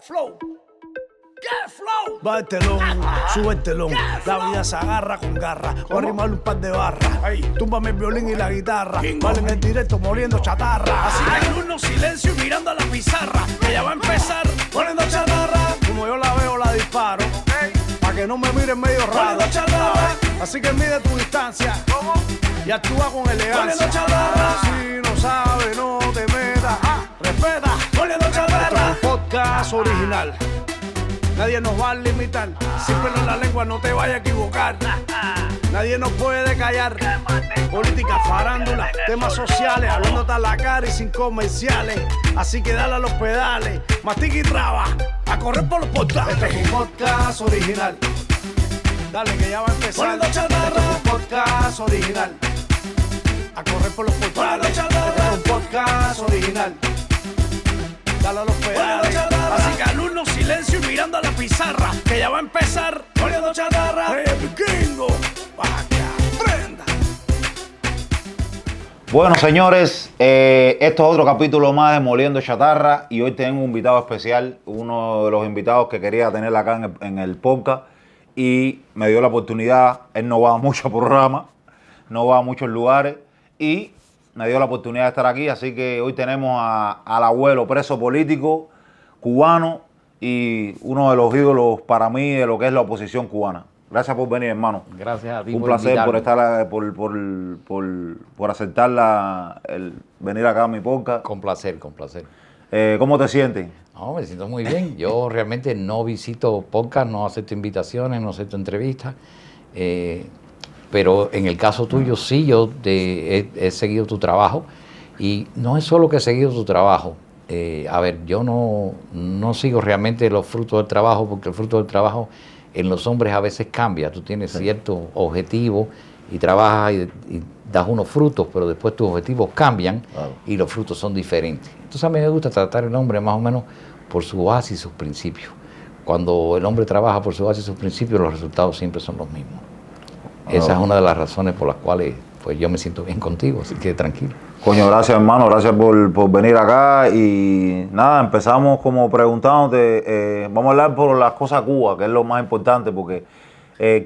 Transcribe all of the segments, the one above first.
flow! ¡Qué flow! Va el telón, sube el telón. La vida se agarra con garra. Voy a rimarle un par de barras. Túmbame el violín y la guitarra. Vale en el directo moliendo chatarra. Así que alumnos, silencio y mirando a la pizarra. Que ya va a empezar poniendo chatarra. Como yo la veo, la disparo. Pa' que no me miren medio raro. Así que mide tu distancia. Y actúa con elegancia. Si no sabes, no te metas. Respeta. Esto es un podcast original. Nadie nos va a limitar. Siempre en la lengua, no te vayas a equivocar. Nadie nos puede callar. Política, farándula, temas sociales, hablándote a la cara y sin comerciales. Así que dale a los pedales, mastica y traba, a correr por los portales. Este es un podcast original. Dale que ya va a empezar. Este es un podcast original. A correr por los portales. Este es un podcast original. Dale a los pedales. Así que alumnos, silencio y mirando a la pizarra. Que ya va a empezar poniendo chatarra. Vikingo, vaca, prenda. Bueno, señores, esto es otro capítulo más de Moliendo Chatarra. Y hoy tengo un invitado especial. Uno de los invitados que quería tener acá en el podcast. Y me dio la oportunidad. Él no va a muchos programas, no va a muchos lugares. Y me dio la oportunidad de estar aquí, así que hoy tenemos al abuelo preso político cubano y uno de los ídolos para mí de lo que es la oposición cubana. Gracias por venir, hermano. Gracias a ti. Un placer por estar, por aceptar el venir acá a mi podcast. Con placer, con placer. ¿Cómo te sientes? No, me siento muy bien. Yo realmente no visito podcast, no acepto invitaciones, no acepto entrevistas. Pero en el caso tuyo sí, yo he seguido tu trabajo y no es solo que he seguido tu trabajo. A ver, yo no sigo realmente los frutos del trabajo porque el fruto del trabajo en los hombres a veces cambia. Tú tienes ciertos objetivos y trabajas y das unos frutos, pero después tus objetivos cambian y los frutos son diferentes. Entonces a mí me gusta tratar al hombre más o menos por su base y sus principios. Cuando el hombre trabaja por su base y sus principios, los resultados siempre son los mismos. Esa es una de las razones por las cuales pues yo me siento bien contigo, así que tranquilo. Coño, gracias, hermano, gracias por venir acá. Y nada, empezamos como preguntándote, vamos a hablar por las cosas de Cuba, que es lo más importante, porque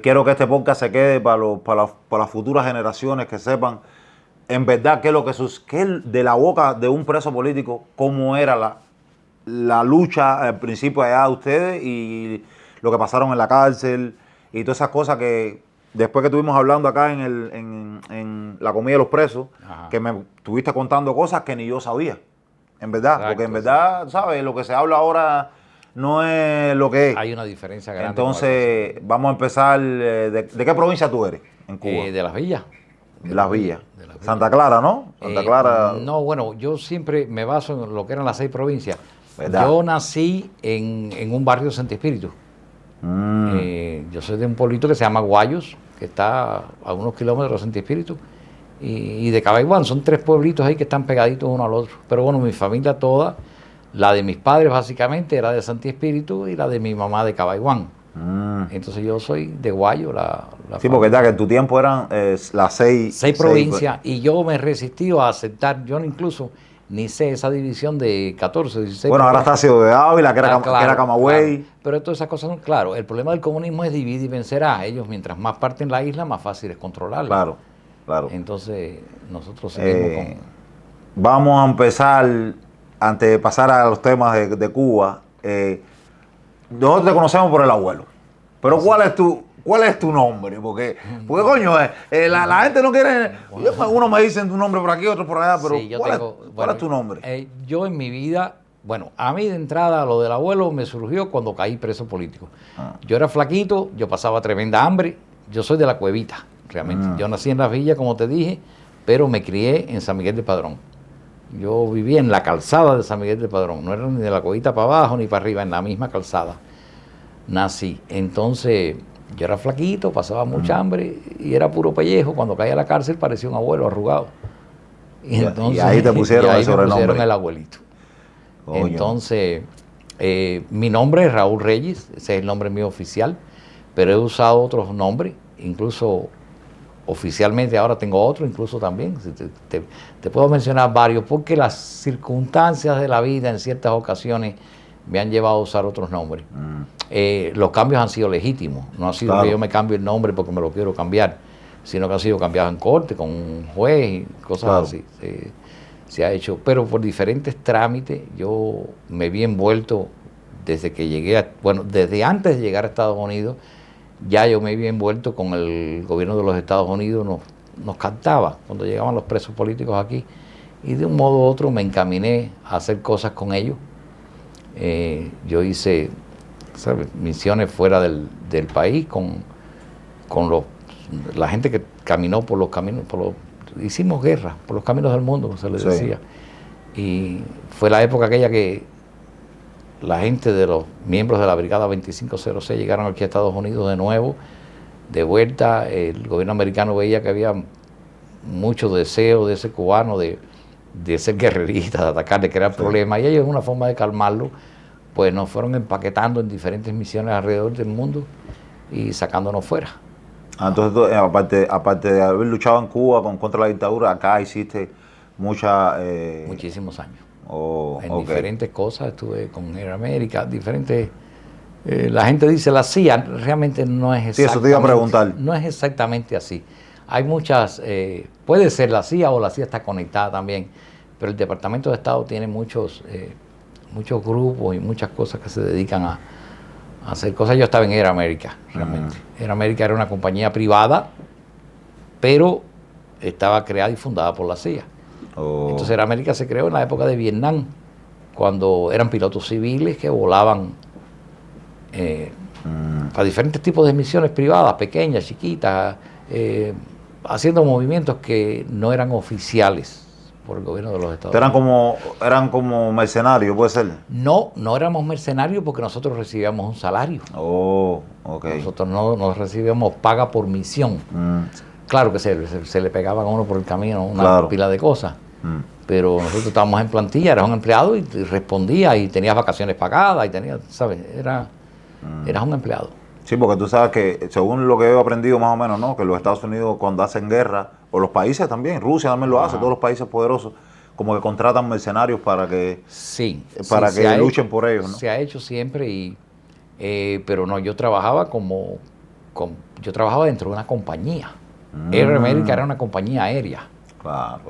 quiero que este podcast se quede para las futuras generaciones, que sepan en verdad qué es lo que de la boca de un preso político, cómo era la lucha al principio allá de ustedes y lo que pasaron en la cárcel y todas esas cosas que después que estuvimos hablando acá en la comida de los presos, que me estuviste contando cosas que ni yo sabía, en verdad. Exacto, porque en verdad, ¿sabes? Lo que se habla ahora no es lo que es. Hay una diferencia grande. Entonces, vamos a empezar. ¿De qué provincia tú eres en Cuba? De Las Villas. De Las Villas. Santa Clara, ¿no? Santa Clara. No, bueno, yo siempre me baso en lo que eran las 6 provincias. ¿Verdad? Yo nací en un barrio de Santi Espíritu. Yo soy de un pueblito que se llama Guayos, que está a unos kilómetros de Santi Espíritu, y de Cabaiguán. Son 3 pueblitos ahí que están pegaditos uno al otro. Pero bueno, mi familia toda, la de mis padres básicamente era de Santi Espíritu y la de mi mamá de Cabaiguán. Entonces yo soy de Guayo. Sí, porque que en tu tiempo eran las 6 provincias, y yo me he resistido a aceptar, yo incluso ni sé esa división de 14, 16. Bueno, ahora está Ciudad de Ávila, que era Camagüey. Claro. Pero todas esas cosas son, claro, el problema del comunismo es dividir y vencerá. Ellos, mientras más parten la isla, más fácil es controlarla. Claro, claro. Entonces, nosotros seguimos con... Vamos a empezar, antes de pasar a los temas de Cuba, nosotros te conocemos por el abuelo. Pero ¿cuál es tu nombre? Porque coño, la gente no quiere... Uno me dicen tu nombre por aquí, otro por allá, pero sí, ¿cuál es tu nombre? Yo en mi vida, bueno, a mí de entrada lo del abuelo me surgió cuando caí preso político. Yo era flaquito, yo pasaba tremenda hambre, yo soy de la Cuevita, realmente. Yo nací en Las Villas, como te dije, pero me crié en San Miguel de Padrón. Yo vivía en la calzada de San Miguel de Padrón, no era ni de la Cuevita para abajo ni para arriba, en la misma calzada nací. Entonces yo era flaquito, pasaba mucha hambre y era puro pellejo. Cuando caí a la cárcel parecía un abuelo arrugado. Y ahí te pusieron el sobrenombre. Me pusieron el abuelito. Coño. Entonces, mi nombre es Raúl Reyes, ese es el nombre mío oficial, pero he usado otros nombres, incluso oficialmente ahora tengo otro, incluso también. Te puedo mencionar varios, porque las circunstancias de la vida en ciertas ocasiones me han llevado a usar otros nombres. Los cambios han sido legítimos, no ha sido que yo me cambie el nombre porque me lo quiero cambiar, sino que han sido cambiados en corte, con un juez y cosas así. Se ha hecho, pero por diferentes trámites yo me vi envuelto desde que llegué, desde antes de llegar a Estados Unidos, ya yo me vi envuelto con el gobierno de los Estados Unidos, nos cantaba cuando llegaban los presos políticos aquí, y de un modo u otro me encaminé a hacer cosas con ellos. Yo hice, ¿sabes?, misiones fuera del país con la gente que caminó por los caminos, hicimos guerra por los caminos del mundo, como se les decía. Y fue la época aquella que la gente de los miembros de la Brigada 2506 llegaron aquí a Estados Unidos de nuevo, de vuelta. El gobierno americano veía que había mucho deseo de ese cubano de ser guerrerista, de atacar, de crear problemas, y ellos, en una forma de calmarlo, pues nos fueron empaquetando en diferentes misiones alrededor del mundo y sacándonos fuera. Entonces, aparte de haber luchado en Cuba contra la dictadura, acá hiciste muchísimos años. En diferentes cosas, estuve con Air America, diferentes... la gente dice la CIA, realmente no es exactamente... Sí, eso te iba a preguntar. No es exactamente así. Hay muchas... puede ser la CIA o la CIA está conectada también, pero el Departamento de Estado tiene muchos grupos y muchas cosas que se dedican a hacer cosas. Yo estaba en Air America, realmente. Air America era una compañía privada, pero estaba creada y fundada por la CIA. Entonces Air America se creó en la época de Vietnam, cuando eran pilotos civiles que volaban a diferentes tipos de misiones privadas, pequeñas, chiquitas, haciendo movimientos que no eran oficiales por el gobierno de los Estados Unidos. Eran como mercenarios, ¿puede ser? No éramos mercenarios porque nosotros recibíamos un salario. Nosotros no recibíamos paga por misión. Claro que se le pegaban a uno por el camino una pila de cosas, pero nosotros estábamos en plantilla, eras un empleado y respondías y tenías vacaciones pagadas y tenías, ¿sabes? Eras un empleado. Sí, porque tú sabes que, según lo que he aprendido más o menos, ¿no?, que los Estados Unidos, cuando hacen guerra, o los países también, Rusia también lo hace, todos los países poderosos, como que contratan mercenarios para que luchen por ellos, ¿no? Se ha hecho siempre, pero no, yo trabajaba yo trabajaba dentro de una compañía. Air America era una compañía aérea. Claro.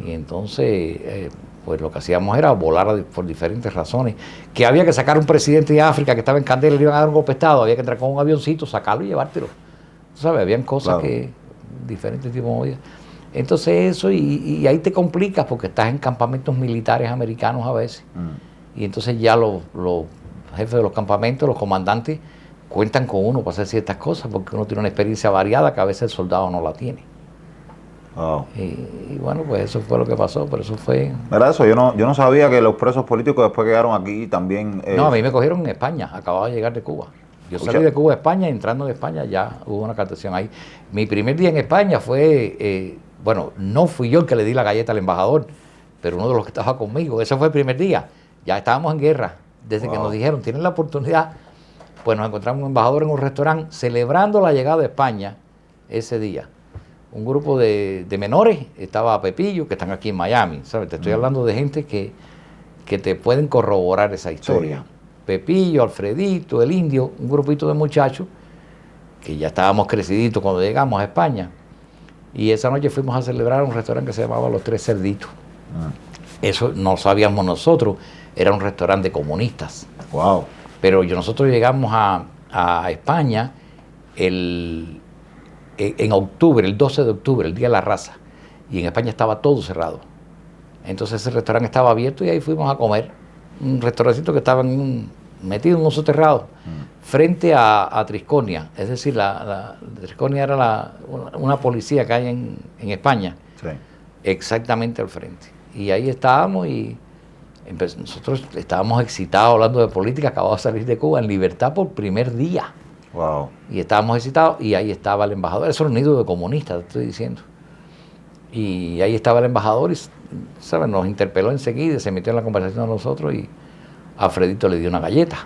Y entonces, pues lo que hacíamos era volar por diferentes razones. Que había que sacar un presidente de África que estaba en Candela y le iban a dar un golpe de Estado, había que entrar con un avioncito, sacarlo y llevártelo. Tú sabes, habían cosas diferentes tipos de movidas. Entonces eso, y ahí te complicas porque estás en campamentos militares americanos a veces. Y entonces ya los jefes de los campamentos, los comandantes, cuentan con uno para hacer ciertas cosas porque uno tiene una experiencia variada que a veces el soldado no la tiene. Y bueno, pues eso fue lo que pasó, pero eso fue... ¿Verdad eso? Yo no sabía que los presos políticos después quedaron aquí también... No, a mí me cogieron en España, acababa de llegar de Cuba. Yo salí de Cuba a España, entrando de España ya hubo una captación ahí. Mi primer día en España fue... no fui yo el que le di la galleta al embajador, pero uno de los que estaba conmigo. Ese fue el primer día. Ya estábamos en guerra. Desde que nos dijeron, tienen la oportunidad, pues nos encontramos un embajador en un restaurante celebrando la llegada de España ese día. Un grupo de menores, estaba Pepillo, que están aquí en Miami, ¿sabes? Te estoy hablando de gente que te pueden corroborar esa historia. Sí. Pepillo, Alfredito, el Indio, un grupito de muchachos, que ya estábamos creciditos cuando llegamos a España. Y esa noche fuimos a celebrar un restaurante que se llamaba Los Tres Cerditos. Eso no sabíamos nosotros, era un restaurante de comunistas. Wow. Pero nosotros llegamos a España en octubre, el 12 de octubre, el Día de la Raza, y en España estaba todo cerrado. Entonces ese restaurante estaba abierto y ahí fuimos a comer. Un restaurancito que estaba metido en un soterrado, frente a Trisconia. Es decir, la Trisconia era una policía que hay en España, exactamente al frente. Y ahí estábamos y nosotros estábamos excitados hablando de política, acabamos de salir de Cuba en libertad por primer día. Wow. Y estábamos excitados y ahí estaba el embajador. Eso era un nido de comunistas, te estoy diciendo. Y ahí estaba el embajador y, ¿sabes?, nos interpeló enseguida, se metió en la conversación de nosotros y a Alfredito le dio una galleta.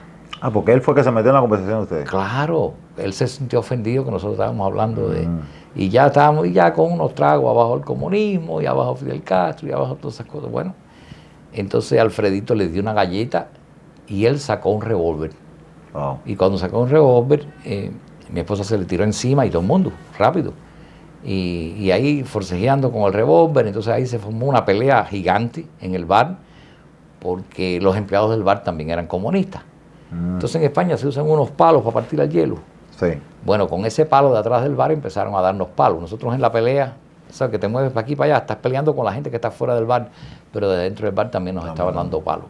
Porque él fue que se metió en la conversación de ustedes. Claro, él se sintió ofendido que nosotros estábamos hablando de... Y ya estábamos con unos tragos abajo el comunismo, y abajo Fidel Castro, y abajo todas esas cosas. Bueno, entonces Alfredito le dio una galleta y él sacó un revólver. Wow. Y cuando sacó un revólver, mi esposa se le tiró encima y todo el mundo, rápido. Y ahí forcejeando con el revólver, entonces ahí se formó una pelea gigante en el bar, porque los empleados del bar también eran comunistas. Entonces en España se usan unos palos para partir el hielo. Sí. Bueno, con ese palo de atrás del bar empezaron a darnos palos. Nosotros en la pelea, sabes que te mueves para aquí para allá, estás peleando con la gente que está fuera del bar, pero de dentro del bar también nos estaban dando palos.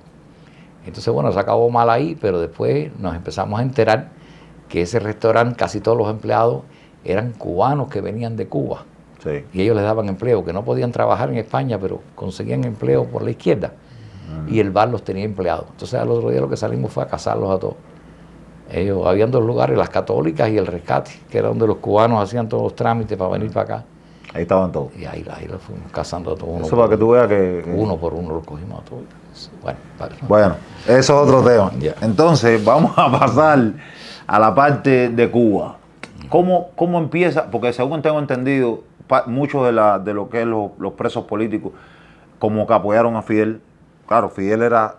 Entonces, bueno, se acabó mal ahí, pero después nos empezamos a enterar que ese restaurante, casi todos los empleados eran cubanos que venían de Cuba. Sí. Y ellos les daban empleo, que no podían trabajar en España, pero conseguían empleo por la izquierda. Y el bar los tenía empleados. Entonces al otro día lo que salimos fue a cazarlos a todos. Ellos, habían dos lugares, las católicas y el rescate, que era donde los cubanos hacían todos los trámites para venir para acá. Ahí estaban todos. Y ahí los fuimos cazando a todos. Eso para que tú veas que... Uno por uno los cogimos a todos. Bueno, eso es otro tema. Ya. Entonces, vamos a pasar a la parte de Cuba. ¿Cómo empieza? Porque según tengo entendido, muchos de lo que es los presos políticos, como que apoyaron a Fidel. Claro, Fidel era...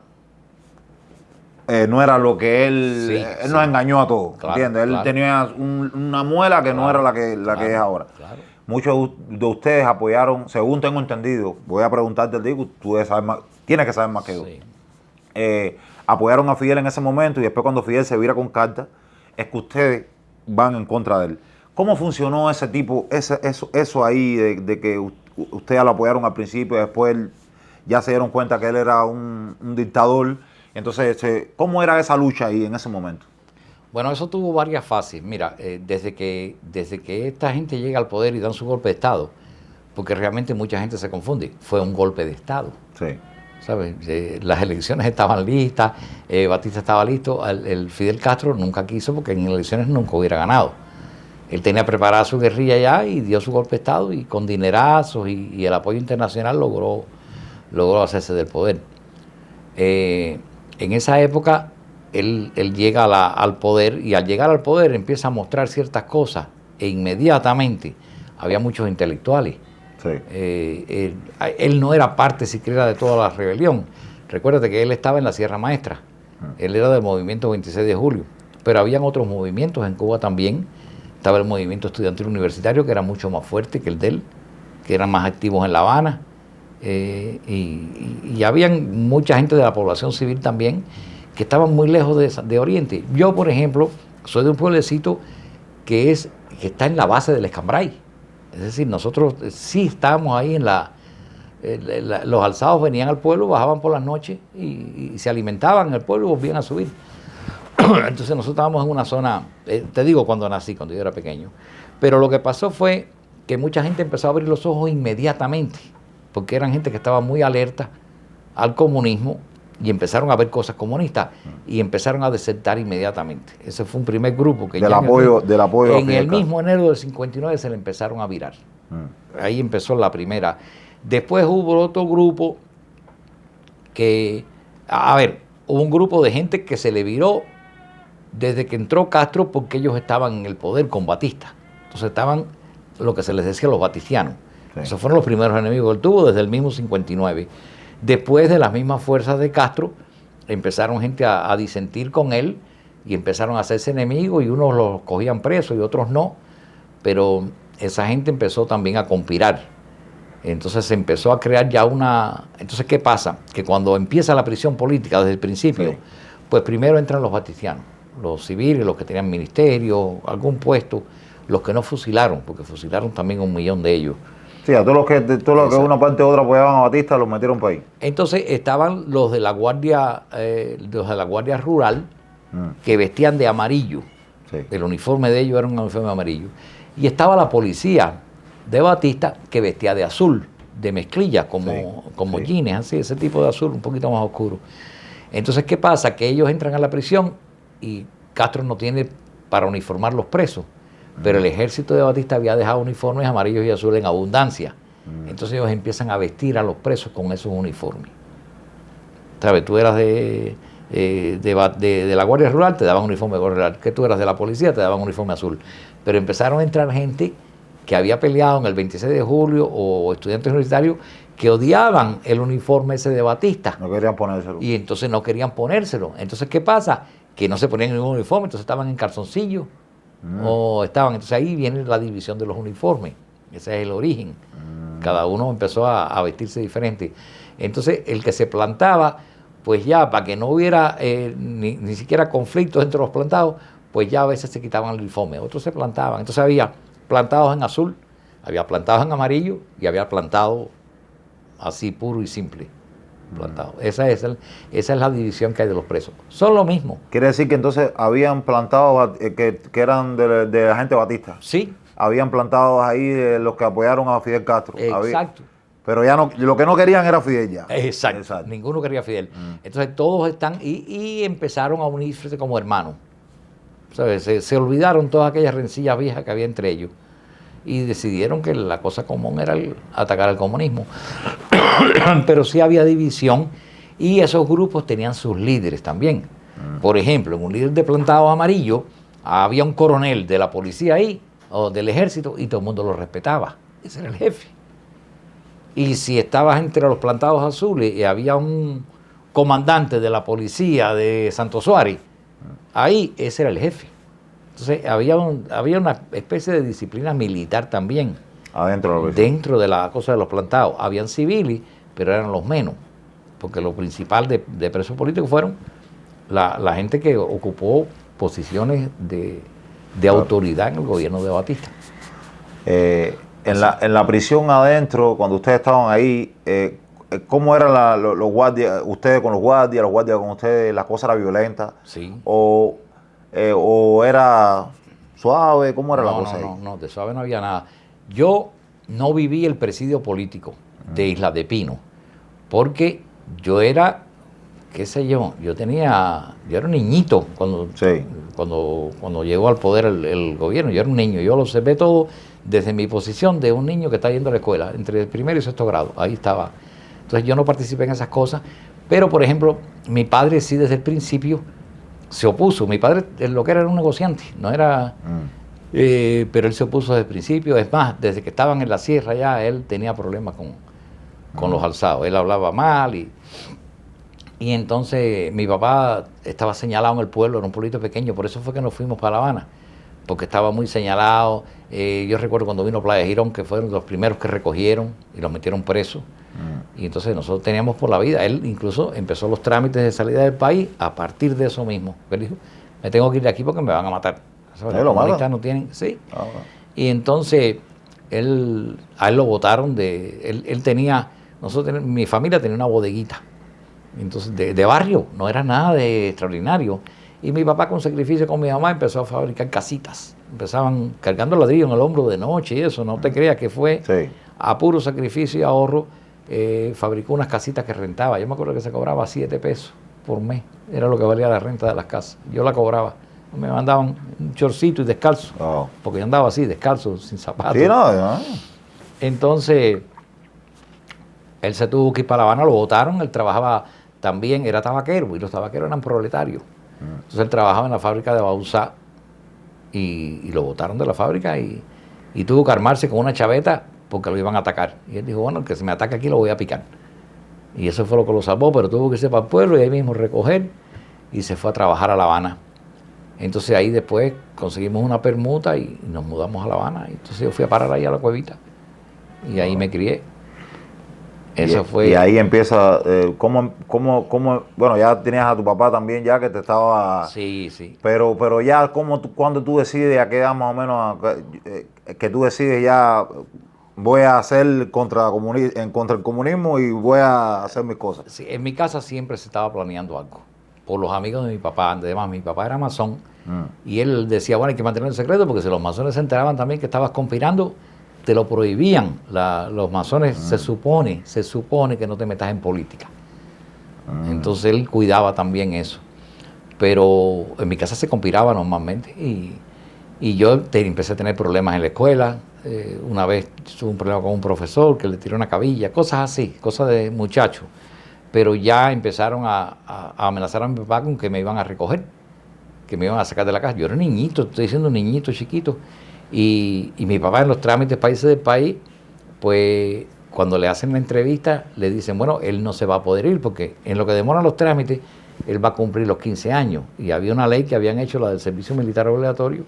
no era lo que él... Sí, él nos engañó a todos, claro, ¿entiendes? Él claro. tenía una muela que no era la que es ahora. Claro. Muchos de ustedes apoyaron, según tengo entendido, voy a preguntarte al Diego, tú debes saber más, tienes que saber más que yo. Sí. Apoyaron a Fidel en ese momento y después cuando Fidel se vira con carta, es que ustedes van en contra de él. ¿Cómo funcionó ese tipo, eso ahí de que ustedes lo apoyaron al principio y después ya se dieron cuenta que él era un dictador? Entonces, ¿cómo era esa lucha ahí en ese momento? Bueno, eso tuvo varias fases. Mira, desde que esta gente llega al poder y dan su golpe de Estado, porque realmente mucha gente se confunde, fue un golpe de Estado. Sí. ¿Sabes? Las elecciones estaban listas, Batista estaba listo, el Fidel Castro nunca quiso porque en elecciones nunca hubiera ganado. Él tenía preparada su guerrilla ya y dio su golpe de Estado y con dinerazos y el apoyo internacional logró hacerse del poder. En esa época él llega al poder y al llegar al poder empieza a mostrar ciertas cosas e inmediatamente había muchos intelectuales. Sí. Él no era parte siquiera de toda la rebelión. Recuérdate que él estaba en la Sierra Maestra. Él era del movimiento 26 de julio. Pero habían otros movimientos en Cuba también. Estaba el movimiento estudiantil universitario, que era mucho más fuerte que el de él, que eran más activos en La Habana. Y habían mucha gente de la población civil también que estaban muy lejos de Oriente. Yo, por ejemplo, soy de un pueblecito que está en la base del Escambray. Es decir, nosotros sí estábamos ahí los alzados venían al pueblo, bajaban por las noches y se alimentaban en el pueblo y volvían a subir. Entonces nosotros estábamos en una zona, te digo cuando nací, cuando yo era pequeño. Pero lo que pasó fue que mucha gente empezó a abrir los ojos inmediatamente, porque eran gente que estaba muy alerta al comunismo y empezaron a ver cosas comunistas y empezaron a desertar inmediatamente. Ese fue un primer grupo que del apoyo en el mismo enero del 59 se le empezaron a virar. Ahí empezó la primera. Después hubo otro grupo que, hubo un grupo de gente que se le viró desde que entró Castro porque ellos estaban en el poder con Batista. Entonces estaban lo que se les decía los batistianos. Sí. Esos fueron los primeros enemigos que él tuvo desde el mismo 59. Después de las mismas fuerzas de Castro, empezaron gente a disentir con él y empezaron a hacerse enemigos y unos los cogían presos y otros no, pero esa gente empezó también a conspirar. Entonces se empezó a crear ya una... Entonces, ¿qué pasa? Que cuando empieza la prisión política desde el principio, sí, pues primero entran los batistianos, los civiles, los que tenían ministerio, algún puesto, los que no fusilaron, porque fusilaron también 1 millón de ellos. Sí, a todos los que una parte u otra apoyaban a Batista los metieron para ahí. Entonces estaban los de la Guardia Rural que vestían de amarillo. Sí. El uniforme de ellos era un uniforme amarillo. Y estaba la policía de Batista que vestía de azul, de mezclilla, como jeans, así, ese tipo de azul, un poquito más oscuro. Entonces, ¿qué pasa? Que ellos entran a la prisión y Castro no tiene para uniformar los presos. Pero el ejército de Batista había dejado uniformes amarillos y azules en abundancia. Entonces ellos empiezan a vestir a los presos con esos uniformes. ¿Sabes? Tú eras de la Guardia Rural, te daban uniforme de Guardia Rural. Que tú eras de la policía, te daban uniforme azul. Pero empezaron a entrar gente que había peleado en el 26 de julio o estudiantes universitarios que odiaban el uniforme ese de Batista. No querían ponérselo. Y entonces no querían ponérselo. Entonces, ¿qué pasa? Que no se ponían ningún uniforme, entonces estaban en calzoncillo. O estaban, entonces ahí viene la división de los uniformes. Ese es el origen. Cada uno empezó a vestirse diferente. Entonces, el que se plantaba, pues ya, para que no hubiera ni siquiera conflictos entre los plantados, pues ya a veces se quitaban el uniforme. Otros se plantaban. Entonces había plantados en azul, había plantados en amarillo y había plantados así puro y simple. Plantado. Esa es la división que hay de los presos. Son lo mismo. Quiere decir que entonces habían plantados que eran de la gente Batista. Sí. Habían plantados ahí los que apoyaron a Fidel Castro. Exacto. Pero ya no, lo que no querían era Fidel ya. Exacto. Ninguno quería Fidel. Entonces todos están y empezaron a unirse como hermanos. ¿Sabes? Se olvidaron todas aquellas rencillas viejas que había entre ellos. Y decidieron que la cosa común era atacar al comunismo. Pero sí había división y esos grupos tenían sus líderes también. Por ejemplo, en un líder de plantados amarillo había un coronel de la policía ahí, o del ejército, y todo el mundo lo respetaba. Ese era el jefe. Y si estabas entre los plantados azules y había un comandante de la policía de Santo Suárez, ahí ese era el jefe. Entonces había una especie de disciplina militar también. Dentro de la cosa de los plantados. Habían civiles, pero eran los menos. Porque lo principal de presos políticos fueron la gente que ocupó posiciones de autoridad en el gobierno de Batista. En la prisión adentro, cuando ustedes estaban ahí, ¿cómo eran los guardias, ustedes con los guardias con ustedes? ¿La cosa era violenta? Sí. ¿O era suave? ¿Cómo era la cosa ahí? No, de suave no había nada. Yo no viví el presidio político de Isla de Pino, porque yo era, qué sé yo era un niñito cuando llegó al poder el gobierno. Yo era un niño, yo lo observé todo desde mi posición de un niño que está yendo a la escuela, entre el primero y sexto grado, ahí estaba. Entonces yo no participé en esas cosas, pero por ejemplo, mi padre sí desde el principio se opuso. Mi padre lo que era un negociante, no era... pero él se opuso desde el principio. Es más, desde que estaban en la sierra ya, él tenía problemas con los alzados. Él hablaba mal y entonces mi papá estaba señalado en el pueblo, era un pueblito pequeño, por eso fue que nos fuimos para La Habana, porque estaba muy señalado. Yo recuerdo cuando vino Playa Girón, que fueron los primeros que recogieron y los metieron presos. Y entonces nosotros teníamos por la vida. Él incluso empezó los trámites de salida del país a partir de eso mismo. Él dijo, me tengo que ir de aquí porque me van a matar. Los comunistas no tienen... Sí. Y entonces a él lo botaron él tenía... mi familia tenía una bodeguita. Entonces, de barrio, no era nada de extraordinario. Y mi papá, con sacrificio con mi mamá, empezó a fabricar casitas. Empezaban cargando ladrillo en el hombro de noche y eso. No te creas que fue a puro sacrificio y ahorro. Fabricó unas casitas que rentaba. Yo me acuerdo que se cobraba 7 pesos por mes. Era lo que valía la renta de las casas. Yo la cobraba. Me mandaban un chorcito y descalzo. Porque yo andaba así, descalzo, sin zapatos. Sí, no. Entonces, él se tuvo que ir para La Habana, lo botaron. Él trabajaba también, era tabaquero, y los tabaqueros eran proletarios. Entonces él trabajaba en la fábrica de Bauzá y lo botaron de la fábrica y tuvo que armarse con una chaveta porque lo iban a atacar. Y él dijo, bueno, el que se me ataca aquí lo voy a picar. Y eso fue lo que lo salvó, pero tuvo que irse para el pueblo y ahí mismo recoger y se fue a trabajar a La Habana. Entonces ahí después conseguimos una permuta y nos mudamos a La Habana. Entonces yo fui a parar ahí a la cuevita y ahí me crié. Eso fue. Y ahí empieza, bueno, ya tenías a tu papá también ya que te estaba... Sí. Pero ya, cuando tú decides, a qué edad más o menos, que tú decides ya, voy a hacer contra el comunismo y voy a hacer mis cosas? Sí, en mi casa siempre se estaba planeando algo, por los amigos de mi papá. Además, mi papá era masón y él decía, bueno, hay que mantener el secreto porque si los masones se enteraban también que estabas conspirando, te lo prohibían. Los masones se supone que no te metas en política. Entonces él cuidaba también eso. Pero en mi casa se conspiraba normalmente y yo empecé a tener problemas en la escuela. Una vez tuve un problema con un profesor que le tiró una cabilla, cosas así, cosas de muchacho. Pero ya empezaron a amenazar a mi papá con que me iban a recoger, que me iban a sacar de la casa. Yo era niñito, estoy diciendo un niñito chiquito. Y mi papá en los trámites países del país, pues cuando le hacen la entrevista, le dicen, bueno, él no se va a poder ir porque en lo que demoran los trámites, él va a cumplir los 15 años. Y había una ley que habían hecho, la del servicio militar obligatorio,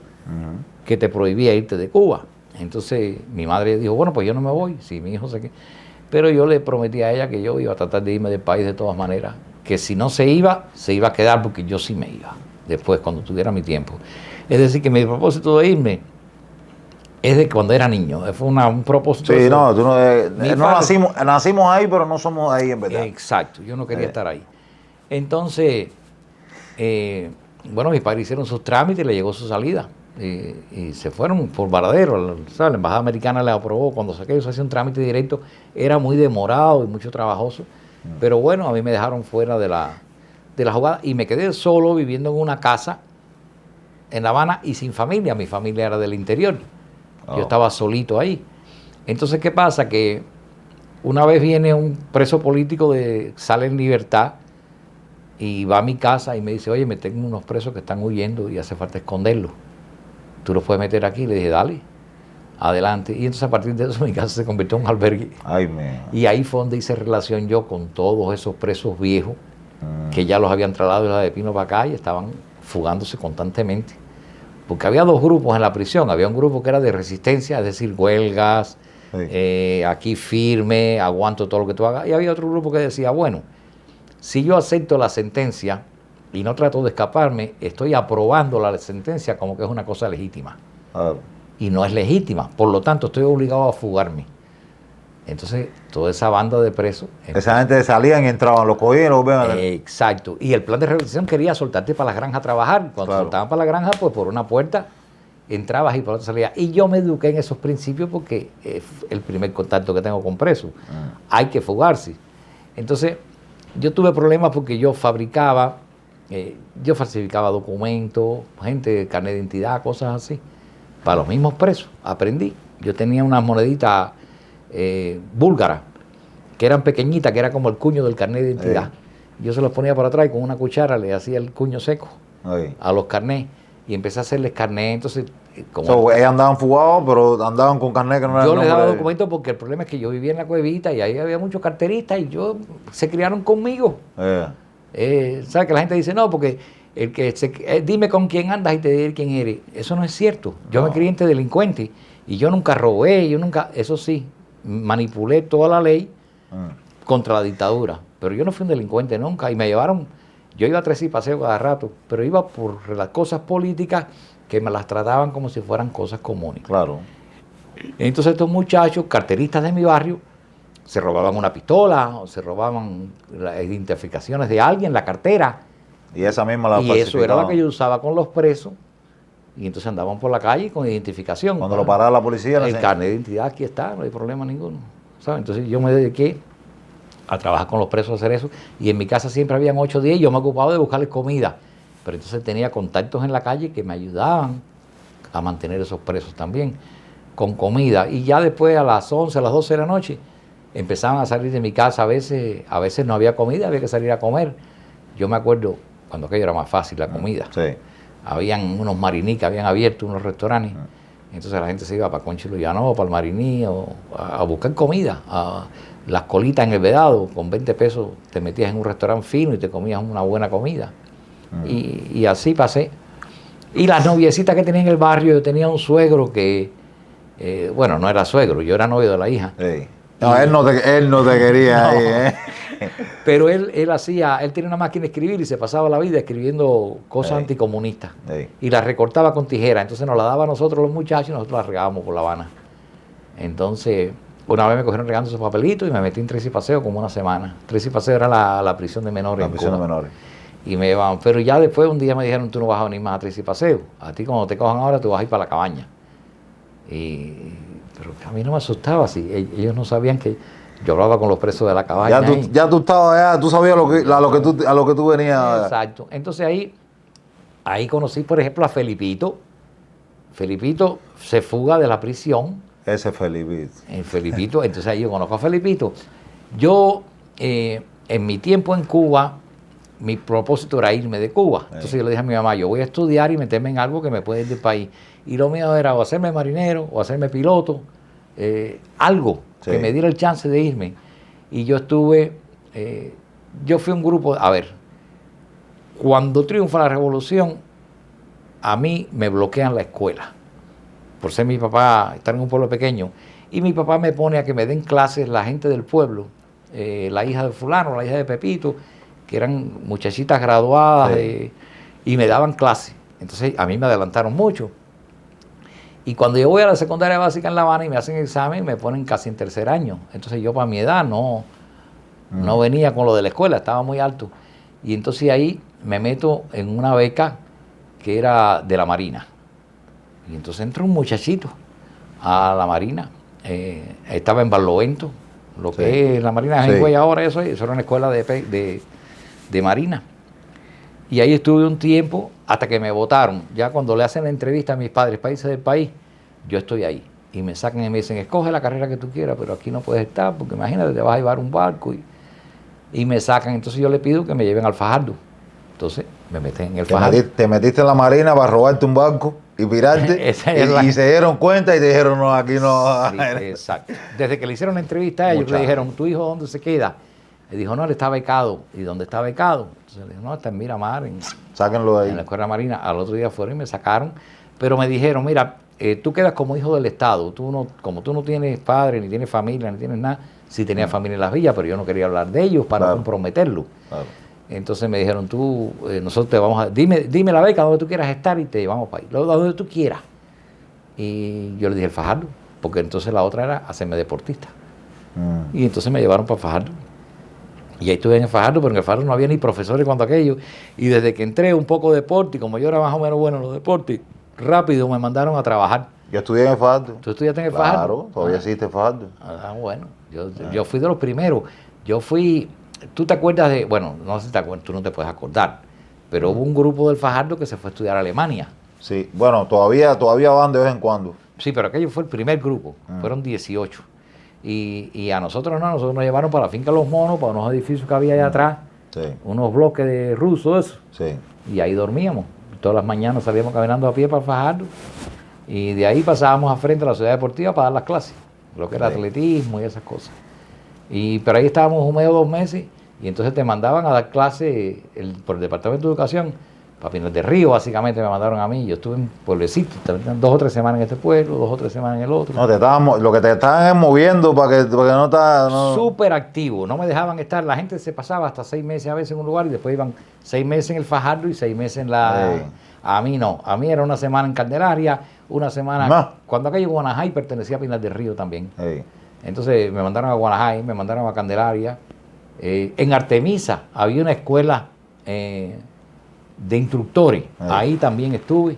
que te prohibía irte de Cuba. Entonces mi madre dijo, bueno, pues yo no me voy, si mi hijo se queda. Pero yo le prometí a ella que yo iba a tratar de irme del país de todas maneras, que si no se iba a quedar porque yo sí me iba, después cuando tuviera mi tiempo. Es decir, que mi propósito de irme es de cuando era niño, fue un propósito. Sí, no, tú no nacimos ahí, pero no somos ahí en verdad. Exacto, yo no quería estar ahí. Entonces, bueno, mis padres hicieron sus trámites y le llegó su salida. Y se fueron por Varadero, ¿sabes? La embajada americana les aprobó. Cuando saqué eso, hacía un trámite directo, era muy demorado y mucho trabajoso, pero bueno, a mí me dejaron fuera de la jugada y me quedé solo viviendo en una casa en La Habana y sin familia. Mi familia era del interior, yo estaba solito ahí. Entonces, ¿qué pasa? Que una vez viene un preso político sale en libertad y va a mi casa y me dice, oye, me tengo unos presos que están huyendo y hace falta esconderlos. Tú los puedes meter aquí. Le dije, dale, adelante. Y entonces a partir de eso mi casa se convirtió en un albergue. Ay, y ahí fue donde hice relación yo con todos esos presos viejos que ya los habían trasladado de la de Pino para acá y estaban fugándose constantemente. Porque había dos grupos en la prisión. Había un grupo que era de resistencia, es decir, huelgas, aquí firme, aguanto todo lo que tú hagas. Y había otro grupo que decía, bueno, si yo acepto la sentencia y no trato de escaparme, estoy aprobando la sentencia como que es una cosa legítima. Y no es legítima, por lo tanto estoy obligado a fugarme. Entonces, toda esa banda de presos... Esa gente salían y entraban, los cogían y los volvían. Exacto. Y el plan de rehabilitación quería soltarte para la granja a trabajar. Cuando soltaban para la granja, pues por una puerta entrabas y por otra salías. Y yo me eduqué en esos principios porque es el primer contacto que tengo con presos. Hay que fugarse. Entonces, yo tuve problemas porque yo fabricaba... yo falsificaba documentos, gente, carnet de identidad, cosas así, para los mismos presos. Aprendí. Yo tenía unas moneditas búlgaras, que eran pequeñitas, que era como el cuño del carnet de identidad. Yo se los ponía por atrás y con una cuchara le hacía el cuño seco a los carnets y empecé a hacerles carnet. Entonces, ellos andaban fugados, pero andaban con carnet que no era. Yo les daba documentos porque el problema es que yo vivía en la cuevita y ahí había muchos carteristas y se criaron conmigo. ¿Sabes que la gente dice, no, porque dime con quién andas y te diré quién eres? Eso no es cierto. Yo me crié entre delincuentes y yo nunca robé, eso sí, manipulé toda la ley contra la dictadura, pero yo no fui un delincuente nunca y me llevaron, yo iba a Tres y Paseo cada rato, pero iba por las cosas políticas que me las trataban como si fueran cosas comunes. Claro. Entonces estos muchachos, carteristas de mi barrio, se robaban una pistola o se robaban las identificaciones de alguien, la cartera. Y esa misma la falsificaban. Y eso era la que yo usaba con los presos. Y entonces andaban por la calle con identificación. Cuando lo paraba la policía... El carnet de identidad aquí está, no hay problema ninguno. ¿Sabes? Entonces yo me dediqué a trabajar con los presos, a hacer eso. Y en mi casa siempre habían 8 días y yo me ocupaba de buscarles comida. Pero entonces tenía contactos en la calle que me ayudaban a mantener esos presos también, con comida. Y ya después a las 11, a las 12 de la noche, empezaban a salir de mi casa. A veces no había comida, había que salir a comer. Yo me acuerdo cuando aquello era más fácil, la comida. Sí. Habían unos mariní que habían abierto, unos restaurantes. Entonces la gente se iba para Conchilo Llanó, para el mariní, a buscar comida. Las colitas en el Vedado, con 20 pesos te metías en un restaurante fino y te comías una buena comida. Y así pasé. Y las noviecitas que tenía en el barrio, yo tenía un suegro que, bueno, no era suegro, yo era novio de la hija. Sí. No, él no te quería ahí, ¿eh? Pero él tenía una máquina de escribir y se pasaba la vida escribiendo cosas anticomunistas. Y las recortaba con tijera. Entonces nos la daba a nosotros los muchachos y nosotros las regábamos por La Habana. Entonces, una vez me cogieron regando esos papelitos y me metí en Tres y Paseo como una semana. Tres y Paseo era la prisión de menores. La prisión de menores. Y me llevaban. Pero ya después un día me dijeron, tú no vas a venir más a Tres y Paseo. A ti cuando te cojan ahora, tú vas a ir para la cabaña. Pero a mí no me asustaba así. Ellos no sabían que yo hablaba con los presos de la cabaña. Ya tú estabas allá, tú sabías a lo que tú venías. Exacto. Entonces ahí conocí, por ejemplo, a Felipito. Felipito se fuga de la prisión. Ese Felipito. Felipito, entonces ahí yo conozco a Felipito. Yo, en mi tiempo en Cuba, mi propósito era irme de Cuba. Entonces yo le dije a mi mamá, yo voy a estudiar y meterme en algo que me puede ir del país. Y lo mío era o hacerme marinero o hacerme piloto, algo Sí. que me diera el chance de irme. Y yo estuve, yo fui un grupo, a ver, cuando triunfa la revolución, a mí me bloquean la escuela, por ser mi papá, estar en un pueblo pequeño, y mi papá me pone a que me den clases la gente del pueblo, la hija de fulano, la hija de Pepito, que eran muchachitas graduadas, Sí. y me daban clases. Entonces a mí me adelantaron mucho. Y cuando yo voy a la secundaria básica en La Habana y me hacen examen, me ponen casi en tercer año. Entonces yo para mi edad no venía con lo de la escuela, estaba muy alto. Y entonces ahí me meto en una beca que era de la Marina. Y entonces entró un muchachito a la Marina. Estaba en Barlovento, lo Sí. que es la Marina Sí. en Higüey ahora, eso era una escuela de Marina. Y ahí estuve un tiempo hasta que me votaron. Ya cuando le hacen la entrevista a mis padres, países del país, yo estoy ahí. Y me sacan y me dicen, escoge la carrera que tú quieras, pero aquí no puedes estar, porque imagínate, te vas a llevar un barco. Y me sacan. Entonces yo le pido que me lleven al Fajardo. Entonces me meten en el Fajardo. Te metiste en la marina para robarte un barco y pirarte. Esa es la- y se dieron cuenta y te dijeron, no, aquí no. Sí, exacto. Desde que le hicieron la entrevista a ellos, Mucha le dijeron, ¿tu hijo dónde se queda? Le dijo, no, él está becado. ¿Y dónde está becado? Entonces le dijo, no, está en Miramar, Sáquenlo de en la ahí. Escuela Marina. Al otro día fueron y me sacaron, pero me dijeron, mira, tú quedas como hijo del Estado. Como tú no tienes padre, ni tienes familia, ni tienes nada. Sí tenía familia en Las Villas, pero yo no quería hablar de ellos para no Claro. comprometerlo. Claro. Entonces me dijeron, nosotros te vamos a... Dime la beca donde tú quieras estar y te llevamos para ahí. Donde tú quieras. Y yo le dije el Fajardo, porque entonces la otra era hacerme deportista. Y entonces me llevaron para Fajardo. Y ahí estuve en el Fajardo, pero en el Fajardo no había ni profesores cuando aquello. Y desde que entré un poco de deporte, y como yo era más o menos bueno en los deportes, rápido me mandaron a trabajar. Yo estudié en el Fajardo. ¿Tú estudiaste en el Fajardo? Claro, todavía existe el Fajardo. Bueno, yo fui de los primeros. Yo fui, tú te acuerdas de, bueno, no sé si te acuerdas, tú no te puedes acordar, pero hubo un grupo del Fajardo que se fue a estudiar a Alemania. Sí, bueno, todavía van de vez en cuando. Sí, pero aquello fue el primer grupo, fueron 18. Y a nosotros no, nosotros nos llevaron para la finca Los Monos, para unos edificios que había allá atrás, Sí, unos bloques de rusos, eso. sí. Y ahí dormíamos. Todas las mañanas salíamos caminando a pie para el Fajardo. Y de ahí pasábamos a frente a la ciudad deportiva para dar las clases, lo que era Sí. atletismo y esas cosas. Pero ahí estábamos 1 mes o 2 meses y entonces te mandaban a dar clases por el Departamento de Educación, para Pinar del Río básicamente me mandaron a mí. Yo estuve en pueblecitos, 2 o 3 semanas en este pueblo, 2 o 3 semanas en el otro. No, lo que te estaban es moviendo para que no estás... No. Súper activo, no me dejaban estar. La gente se pasaba hasta 6 meses a veces en un lugar y después iban 6 meses en el Fajardo y 6 meses en la... Sí. A mí no, a mí era una semana en Candelaria, una semana... No. Cuando aquello Guanajay pertenecía a Pinar del Río también. Sí. Entonces me mandaron a Guanajay, me mandaron a Candelaria. En Artemisa había una escuela de instructores. Ahí también estuve,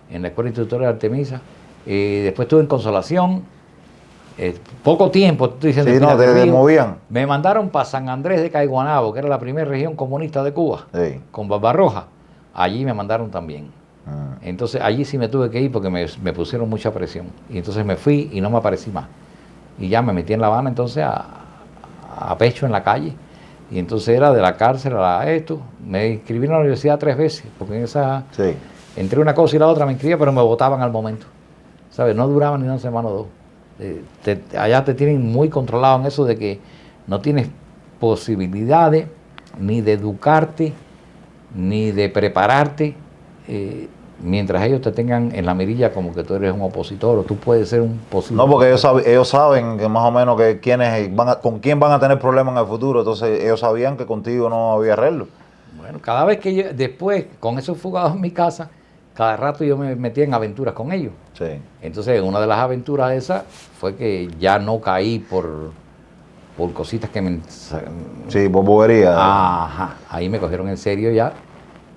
en la escuela de instructores de Artemisa. Después estuve en Consolación. Poco tiempo, estoy diciendo. Sí, en Pinar no, del te Río. movían. Me mandaron para San Andrés de Caiguanabo, que era la primera región comunista de Cuba, Sí. con Barbarroja. Allí me mandaron también. Entonces allí sí me tuve que ir porque me pusieron mucha presión. Y entonces me fui y no me aparecí más. Y ya me metí en La Habana entonces a pecho en la calle. Y entonces era de la cárcel a esto. Me inscribí en la universidad 3 veces, porque en esa, Sí. entre una cosa y la otra me inscribía, pero me votaban al momento. ¿Sabes? No duraban ni 1 semana o 2. Allá te tienen muy controlado en eso de que no tienes posibilidades ni de educarte, ni de prepararte, mientras ellos te tengan en la mirilla como que tú eres un opositor o tú puedes ser un posible. No, porque ellos saben que más o menos que con quién van a tener problemas en el futuro. Entonces ellos sabían que contigo no había arreglo. Bueno, cada vez que yo, después, con esos fugados en mi casa, cada rato yo me metía en aventuras con ellos. Sí. Entonces, una de las aventuras esas fue que ya no caí por cositas que me... Sí, por bobería. Ajá, ahí me cogieron en serio ya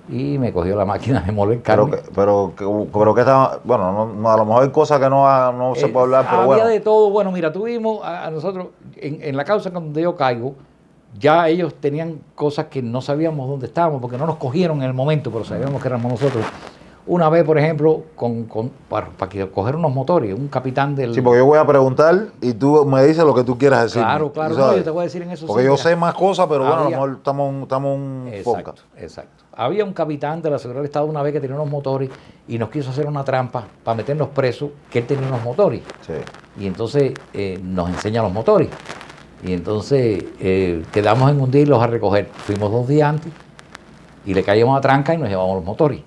y me cogió la máquina de moler carne. Pero que estaba, bueno, a lo mejor hay cosas que no se puede hablar, pero había bueno. de todo. Bueno, mira, tuvimos a nosotros, en la causa donde yo caigo, ya ellos tenían cosas que no sabíamos dónde estábamos, porque no nos cogieron en el momento, pero sabíamos que éramos nosotros. Una vez, por ejemplo, para coger unos motores, un capitán del... Sí, porque yo voy a preguntar y tú me dices lo que tú quieras decir. Claro, no, yo te voy a decir en eso. Porque sí, yo mira. sé más cosas, pero bueno, a lo Había- mejor estamos un podcast. Exacto. Había un capitán de la Seguridad del Estado una vez que tenía unos motores y nos quiso hacer una trampa para meternos presos, que él tenía unos motores. Sí. y entonces nos enseña los motores. Y entonces quedamos en un día y los a recoger. Fuimos 2 días antes y le caíamos a tranca y nos llevamos los motores.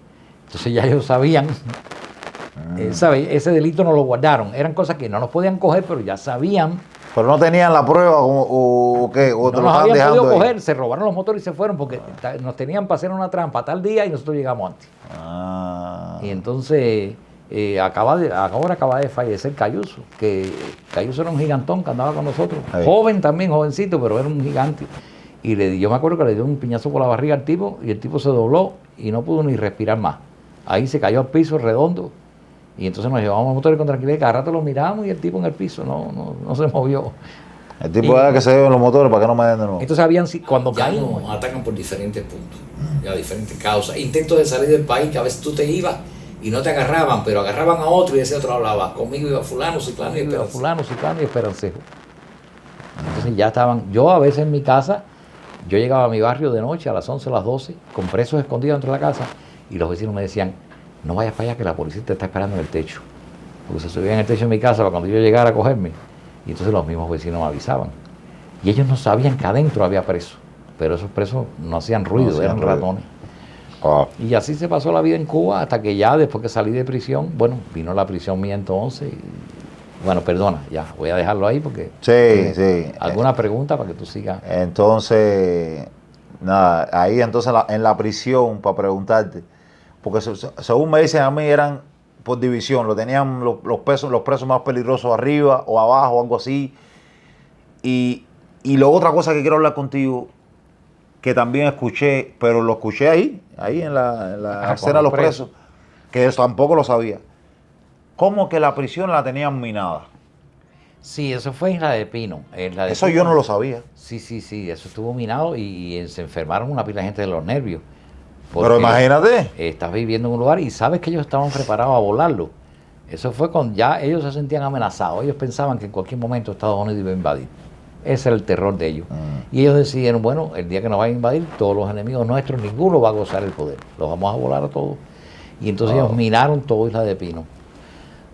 Entonces ya ellos sabían, ¿sabes? Ese delito nos lo guardaron. Eran cosas que no nos podían coger, pero ya sabían. Pero no tenían la prueba o qué, o te No lo nos estaban habían dejando podido ahí. coger, se robaron los motores y se fueron porque nos tenían para hacer una trampa tal día y nosotros llegamos antes. Ah. Y entonces ahora acaba de fallecer Cayuso, que Cayuso era un gigantón que andaba con nosotros, Ahí. joven también, jovencito, pero era un gigante. Y yo me acuerdo que le dio un piñazo por la barriga al tipo y el tipo se dobló y no pudo ni respirar más. Ahí se cayó al piso redondo y entonces nos llevamos al motor con tranquilidad. Cada rato lo mirábamos y el tipo en el piso no se movió. El tipo era que se lleven los motores para que no me den de nuevo. Entonces cuando Ya caímos, nos atacan por diferentes puntos, ya diferentes causas. Intentos de salir del país, que a veces tú te ibas y no te agarraban, pero agarraban a otro y ese otro hablaba. Conmigo iba fulano, ciclano y iba Esperanza. fulano, ciclano y Esperancejo. Entonces ya estaban, yo a veces en mi casa, yo llegaba a mi barrio de noche a las 11, a las 12, con presos escondidos dentro de la casa, y los vecinos me decían, no vayas para allá que la policía te está esperando en el techo. Porque se subían en el techo de mi casa para cuando yo llegara a cogerme. Y entonces los mismos vecinos me avisaban. Y ellos no sabían que adentro había presos, pero esos presos no hacían ruido, hacían eran ruido. ratones. Ah. Y así se pasó la vida en Cuba hasta que ya después que salí de prisión, bueno, vino la prisión mía entonces. Bueno, perdona, ya voy a dejarlo ahí porque... Sí. ¿Alguna pregunta para que tú sigas? Entonces, nada, ahí entonces en la prisión, para preguntarte, porque según me dicen a mí eran por división, lo tenían los presos más peligrosos arriba o abajo, algo así. Y lo otra cosa que quiero hablar contigo, que también escuché, pero lo escuché ahí en la con escena de los los presos, que eso tampoco lo sabía. ¿Cómo que la prisión la tenían minada? Sí, eso fue Isla de Pino. Isla de Eso Pino. yo no lo sabía. Sí, eso estuvo minado y se enfermaron una pila de gente de los nervios. Pero Porque imagínate. estás viviendo en un lugar y sabes que ellos estaban preparados a volarlo. Eso fue cuando ya ellos se sentían amenazados. Ellos pensaban que en cualquier momento Estados Unidos iba a invadir. Ese era el terror de ellos. Y ellos decidieron, bueno, el día que nos vayan a invadir, todos los enemigos nuestros, ninguno va a gozar el poder. Los vamos a volar a todos. Y entonces ellos minaron todo Isla de Pino.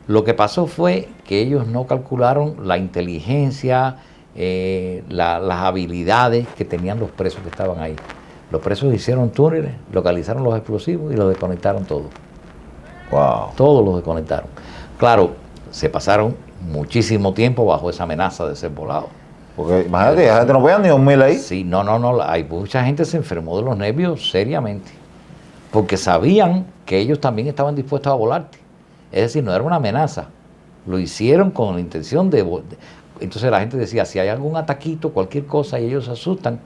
Lo que pasó fue que ellos no calcularon la inteligencia, las habilidades que tenían los presos que estaban ahí. Los presos hicieron túneles, localizaron los explosivos y los desconectaron todos. Wow. Todos los desconectaron. Claro, se pasaron muchísimo tiempo bajo esa amenaza de ser volados. Porque imagínate, la gente no veía ni dormir ahí. Sí, no. Hay mucha gente se enfermó de los nervios seriamente. Porque sabían que ellos también estaban dispuestos a volarte. Es decir, no era una amenaza. Lo hicieron con la intención de... Entonces la gente decía, si hay algún ataquito, cualquier cosa, y ellos se asustan,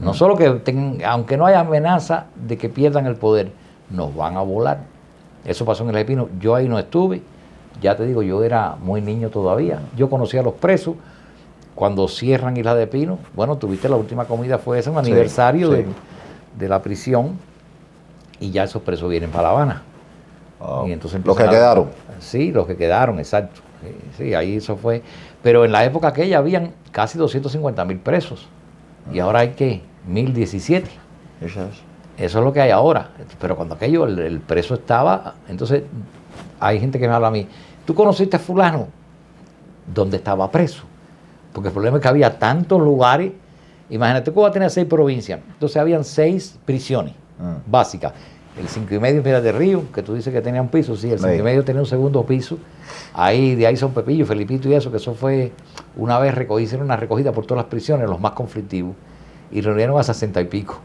no solo que aunque no haya amenaza de que pierdan el poder, nos van a volar. Eso pasó en el Pino. Yo ahí no estuve. Ya te digo, yo era muy niño todavía. Yo conocía a los presos. Cuando cierran Isla de Pino, bueno, tuviste la última comida, fue ese, un aniversario sí. de la prisión, y ya esos presos vienen para La Habana. Wow. Y entonces Los que empiezan quedaron. Sí, los que quedaron, exacto. Sí, ahí eso fue. Pero en la época aquella habían casi 250,000 presos. Y ahora hay, ¿qué? 1,017. Eso es. Eso es lo que hay ahora. Pero cuando aquello, el preso estaba... Entonces, hay gente que me habla a mí, ¿tú conociste a fulano? ¿Dónde estaba preso? Porque el problema es que había tantos lugares. Imagínate, Cuba tenía 6 provincias. Entonces, habían 6 prisiones básicas. El 5,5 en Piedras del Río, que tú dices que tenía un piso, sí, el 5,5 tenía un segundo piso. De ahí son Pepillo, Felipito y eso, que eso fue, una vez hicieron una recogida por todas las prisiones, los más conflictivos, y reunieron a 60 y pico.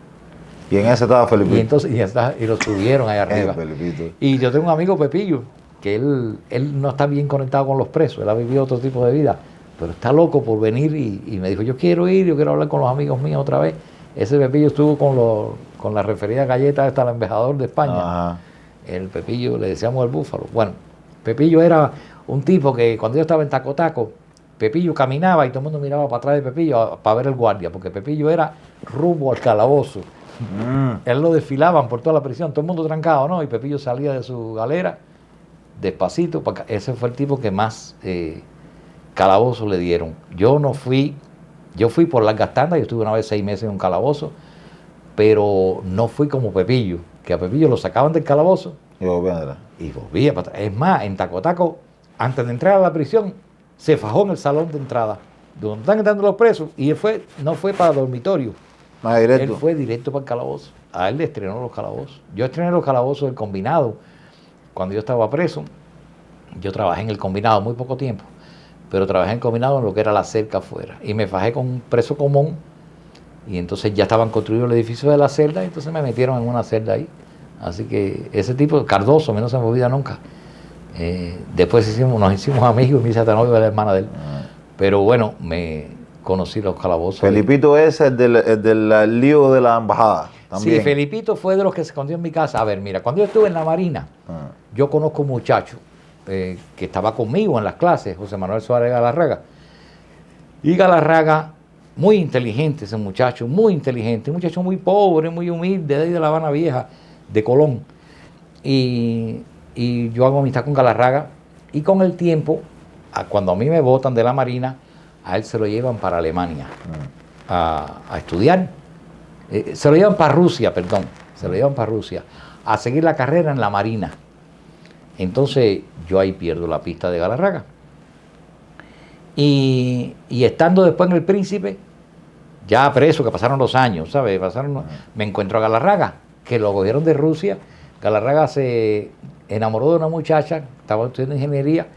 Y en ese estaba Felipito. Y entonces, y lo subieron ahí arriba. Felipito. Y yo tengo un amigo Pepillo, que él no está bien conectado con los presos, él ha vivido otro tipo de vida, pero está loco por venir y me dijo, yo quiero hablar con los amigos míos otra vez. Ese Pepillo estuvo con la referida galleta hasta el embajador de España. Ajá. El Pepillo, le decíamos el búfalo. Bueno, Pepillo era un tipo que cuando yo estaba en Taco Taco, Pepillo caminaba y todo el mundo miraba para atrás de Pepillo para ver el guardia, porque Pepillo era rumbo al calabozo. Él lo desfilaban por toda la prisión, todo el mundo trancado, ¿no? Y Pepillo salía de su galera despacito. Ese fue el tipo que más calabozo le dieron. Yo fui por largas tandas, yo estuve una vez 6 meses en un calabozo, pero no fui como Pepillo, que a Pepillo lo sacaban del calabozo Y volvían atrás. y volvía para atrás. Es más, en Taco Taco, antes de entrar a la prisión, se fajó en el salón de entrada, donde están entrando los presos, y él no fue para el dormitorio, Más directo. él fue directo para el calabozo. A él le estrenó los calabozos. Yo estrené los calabozos del combinado cuando yo estaba preso. Yo trabajé en el combinado muy poco tiempo, pero trabajé en el combinado en lo que era la cerca afuera. Y me fajé con un preso común, y entonces ya estaban construidos el edificio de la celda, y entonces me metieron en una celda ahí. Así que ese tipo, Cardoso, a mí no se me olvida nunca. Después nos hicimos amigos y me hice hasta novio de la hermana de él. Pero bueno, me conocí los calabozos. Felipito es el del lío de la embajada. También. Sí, Felipito fue de los que se escondió en mi casa. A ver, mira, cuando yo estuve en la Marina, yo conozco un muchacho que estaba conmigo en las clases, José Manuel Suárez Galarraga. Y Galarraga, muy inteligente ese muchacho, muy inteligente, un muchacho muy pobre, muy humilde, de ahí de La Habana Vieja, de Colón. Y yo hago amistad con Galarraga, y con el tiempo, cuando a mí me botan de la Marina, a él se lo llevan para Alemania a estudiar. Se lo llevan para Rusia, perdón, se lo llevan para Rusia, a seguir la carrera en la Marina. Entonces yo ahí pierdo la pista de Galarraga. Y estando después en el Príncipe, ya preso, que pasaron los años, ¿sabes? Me encuentro a Galarraga, que lo cogieron de Rusia. Galarraga se enamoró de una muchacha, estaba estudiando ingeniería,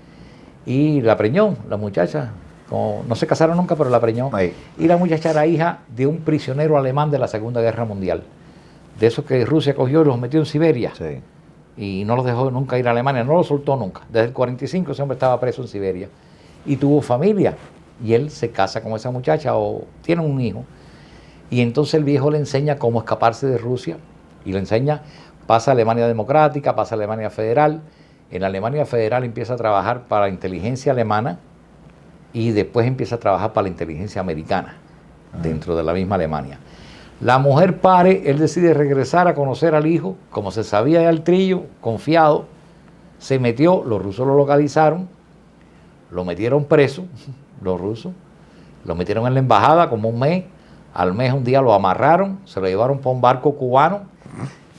y la preñó, la muchacha. No se casaron nunca, pero la preñó. Ahí. Y la muchacha era hija de un prisionero alemán de la Segunda Guerra Mundial. De esos que Rusia cogió y los metió en Siberia. Sí. Y no los dejó nunca ir a Alemania, no los soltó nunca. Desde el 45 ese hombre estaba preso en Siberia. Y tuvo familia. Y él se casa con esa muchacha o tiene un hijo. Y entonces el viejo le enseña cómo escaparse de Rusia. Y le enseña, pasa a Alemania Democrática, pasa a Alemania Federal. En la Alemania Federal empieza a trabajar para la inteligencia alemana. Y después empieza a trabajar para la inteligencia americana, dentro de la misma Alemania. La mujer pare, él decide regresar a conocer al hijo, como se sabía ya el trillo, confiado, se metió, los rusos lo localizaron, lo metieron preso, los rusos, lo metieron en la embajada como un mes, al mes un día lo amarraron, se lo llevaron para un barco cubano,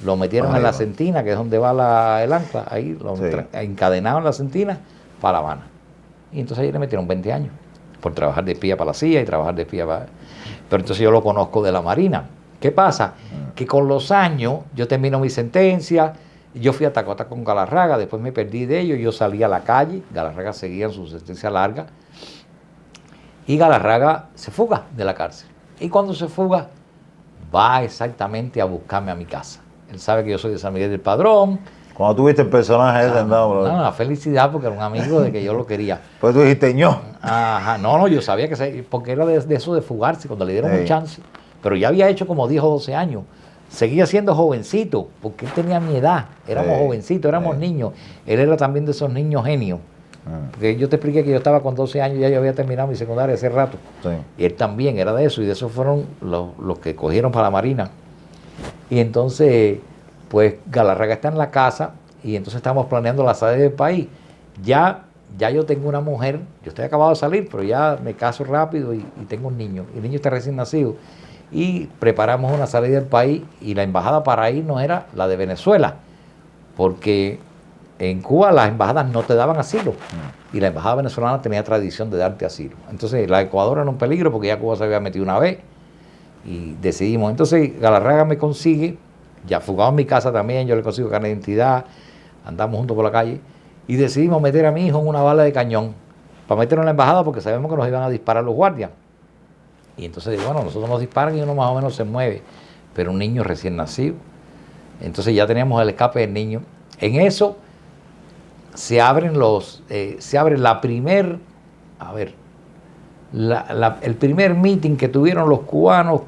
lo metieron en la Sentina, que es donde va el ancla, ahí lo encadenaron en la Sentina para La Habana. Y entonces ahí le metieron 20 años por trabajar de espía para la CIA y trabajar de espía para... Pero entonces yo lo conozco de la Marina. ¿Qué pasa? Que con los años yo termino mi sentencia, yo fui a Tacota con Galarraga, después me perdí de ellos, yo salí a la calle, Galarraga seguía en su sentencia larga, y Galarraga se fuga de la cárcel. Y cuando se fuga, va exactamente a buscarme a mi casa. Él sabe que yo soy de San Miguel del Padrón. Cuando tuviste el personaje ese, No, una felicidad porque era un amigo de que yo lo quería. Pues tú dijiste ño. Ajá, no, yo sabía que porque era de eso de fugarse, cuando le dieron un chance. Pero ya había hecho como 10 o 12 años. Seguía siendo jovencito, porque él tenía mi edad. Éramos jovencitos, éramos niños. Él era también de esos niños genios. Porque yo te expliqué que yo estaba con 12 años, ya yo había terminado mi secundaria hace rato. Sí. Y él también era de eso, y de esos fueron los que cogieron para la Marina. Y entonces, pues Galarraga está en la casa, y entonces estamos planeando la salida del país. Ya yo tengo una mujer, yo estoy acabado de salir, pero ya me caso rápido y tengo un niño. Y el niño está recién nacido. Y preparamos una salida del país, y la embajada para irnos era la de Venezuela, porque en Cuba las embajadas no te daban asilo, y la embajada venezolana tenía tradición de darte asilo. Entonces la de Ecuador era un peligro, porque ya Cuba se había metido una vez, y decidimos. Entonces Galarraga me consigue, ya fugado en mi casa también, yo le consigo carnet de identidad, andamos juntos por la calle, y decidimos meter a mi hijo en una bala de cañón, para meterlo en la embajada, porque sabemos que nos iban a disparar los guardias. Y entonces, bueno, nosotros nos disparan y uno más o menos se mueve, pero un niño recién nacido. Entonces ya teníamos el escape del niño. En eso se abre el primer meeting que tuvieron los cubanos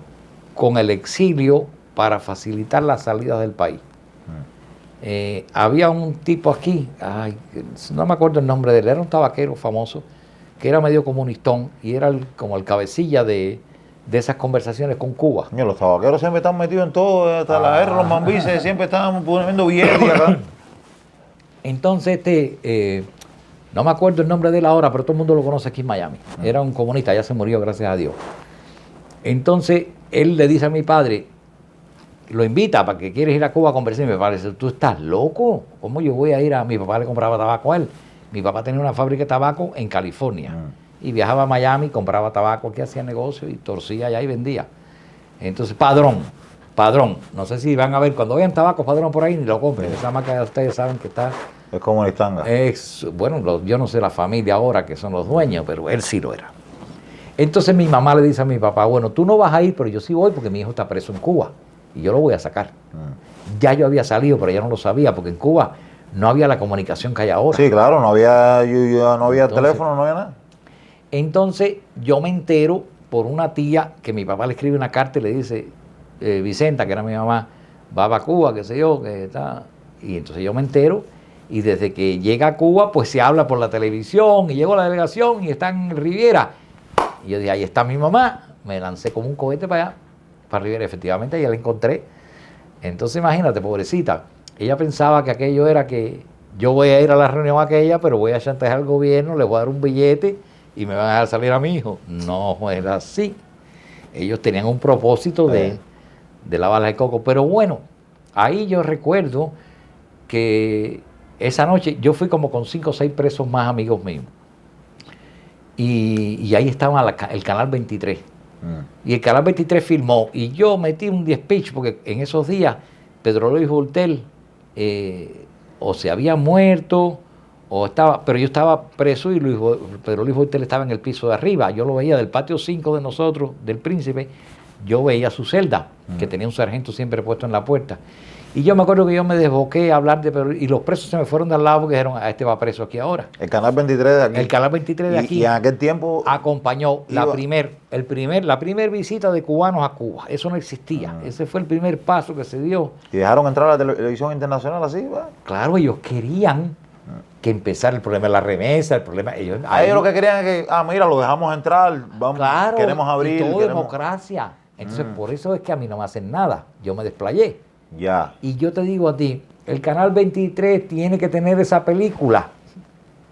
con el exilio para facilitar la salida del país. Había un tipo aquí, no me acuerdo el nombre de él, era un tabaquero famoso, que era medio comunistón y era como el cabecilla de esas conversaciones con Cuba. Los tabaqueros siempre están metidos en todo, hasta la guerra, los mambises siempre estaban poniendo billetes acá. Entonces no me acuerdo el nombre de él ahora, pero todo el mundo lo conoce aquí en Miami. Era un comunista, ya se murió, gracias a Dios. Entonces él le dice a mi padre, lo invita para que quieres ir a Cuba a conversar. Y mi padre dice, ¿tú estás loco? ¿Cómo yo voy a ir a...? Mi papá le compraba tabaco a él. Mi papá tenía una fábrica de tabaco en California y viajaba a Miami, compraba tabaco, aquí hacía negocio y torcía allá y vendía. Entonces, Padrón, no sé si van a ver, cuando vean tabaco Padrón por ahí, ni lo compren, esa marca ustedes saben que está... Es como el tanga. Bueno, yo no sé la familia ahora que son los dueños, pero él sí lo era. Entonces mi mamá le dice a mi papá, bueno, tú no vas a ir, pero yo sí voy porque mi hijo está preso en Cuba y yo lo voy a sacar. Ya yo había salido, pero ya no lo sabía, porque en Cuba no había la comunicación que hay ahora. Sí, claro, no había Entonces, teléfono, no había nada. Entonces yo me entero por una tía que mi papá le escribe una carta y le dice, Vicenta, que era mi mamá, va a Cuba, qué sé yo, que está. Y entonces yo me entero y desde que llega a Cuba, pues se habla por la televisión y llegó la delegación y está en Riviera. Y yo dije, ahí está mi mamá. Me lancé como un cohete para allá, para Riviera. Efectivamente, ya la encontré. Entonces imagínate, pobrecita. Ella pensaba que aquello era que yo voy a ir a la reunión aquella, pero voy a chantajear al gobierno, le voy a dar un billete y me van a dejar salir a mi hijo. No era así. Ellos tenían un propósito de la bala de coco. Pero bueno, ahí yo recuerdo que esa noche yo fui como con 5 o 6 presos más amigos míos. Y ahí estaba el Canal 23. Y el Canal 23 filmó. Y yo metí un speech porque en esos días Pedro Luis Voltel o se había muerto o estaba, pero yo estaba preso y Pedro Luis Voltel estaba en el piso de arriba. Yo lo veía del patio 5 de nosotros, del Príncipe. Yo veía su celda, que tenía un sargento siempre puesto en la puerta. Y yo me acuerdo que yo me desboqué a hablar de Pedro, y los presos se me fueron de al lado porque dijeron, este va preso aquí ahora. El Canal 23 de aquí. El Canal 23 de aquí. Y en aquel tiempo acompañó la primer visita de cubanos a Cuba. Eso no existía. Ese fue el primer paso que se dio. ¿Y dejaron entrar a la televisión internacional así? ¿Va? Claro, ellos querían que empezara el problema de la remesa, el problema... Ellos lo que querían es que, mira, lo dejamos entrar, vamos, claro, queremos abrir. Y todo democracia. Entonces, por eso es que a mí no me hacen nada. Yo me desplayé. Ya. Y yo te digo a ti, el Canal 23 tiene que tener esa película.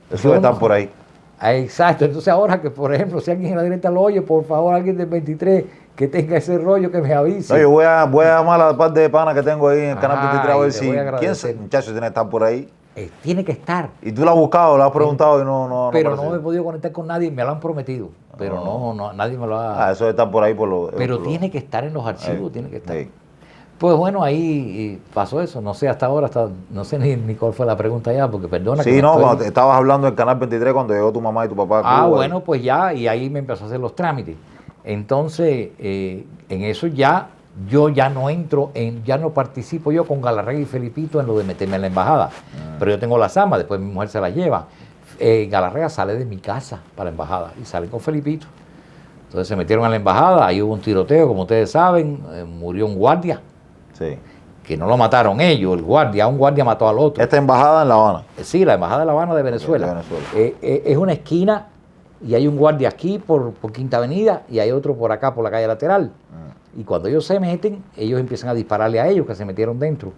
Eso están por ahí. Exacto. Entonces ahora que, por ejemplo, si alguien en la directa lo oye, por favor, alguien del 23 que tenga ese rollo que me avise. No, yo voy a llamar a la parte de pana que tengo ahí en el Canal 23 a ver si... ¿Quién muchacho tiene que estar por ahí? Tiene que estar. ¿Y tú lo has buscado, lo has preguntado y no Pero no he podido conectar con nadie, me lo han prometido. Pero no nadie me lo ha... eso está por ahí por lo... Pero tiene que estar en los archivos, tiene que estar. Sí. Pues bueno, ahí pasó eso. No sé hasta ahora, no sé ni cuál fue la pregunta ya, porque perdona. Sí, cuando estabas hablando del Canal 23 cuando llegó tu mamá y tu papá a Cuba. Bueno, pues ya, y ahí me empezó a hacer los trámites. Entonces, en eso yo ya no entro, ya no participo yo con Galarraga y Felipito en lo de meterme en la embajada. Pero yo tengo las armas, después mi mujer se las lleva. Galarraga sale de mi casa para la embajada y sale con Felipito. Entonces se metieron a la embajada, ahí hubo un tiroteo, como ustedes saben, murió un guardia. Sí. Que no lo mataron ellos, un guardia mató al otro. ¿Esta embajada en La Habana? Sí, la embajada de La Habana de Venezuela. Es una esquina y hay un guardia aquí por Quinta Avenida y hay otro por acá, por la calle lateral. Y cuando ellos se meten, ellos empiezan a dispararle a ellos que se metieron dentro.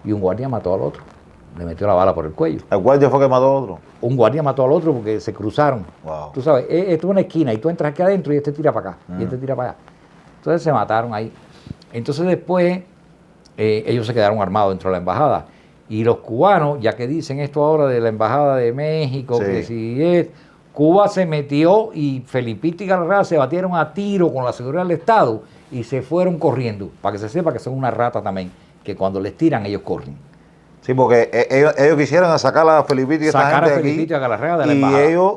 Y un guardia mató al otro. Le metió la bala por el cuello. ¿El guardia fue que mató al otro? Un guardia mató al otro porque se cruzaron. Wow. Tú sabes, esto es una esquina y tú entras aquí adentro y este tira para acá y este tira para allá. Entonces se mataron ahí. Entonces después ellos se quedaron armados dentro de la embajada. Y los cubanos, ya que dicen esto ahora de la embajada de México, que si es... Cuba se metió y Felipito y Galarraga se batieron a tiro con la seguridad del Estado y se fueron corriendo. Para que se sepa que son una rata también, que cuando les tiran ellos corren. Sí, porque ellos quisieron sacar a Felipito y esta gente de aquí. Sacar a Felipito y a Galarraga de la embajada. Y ellos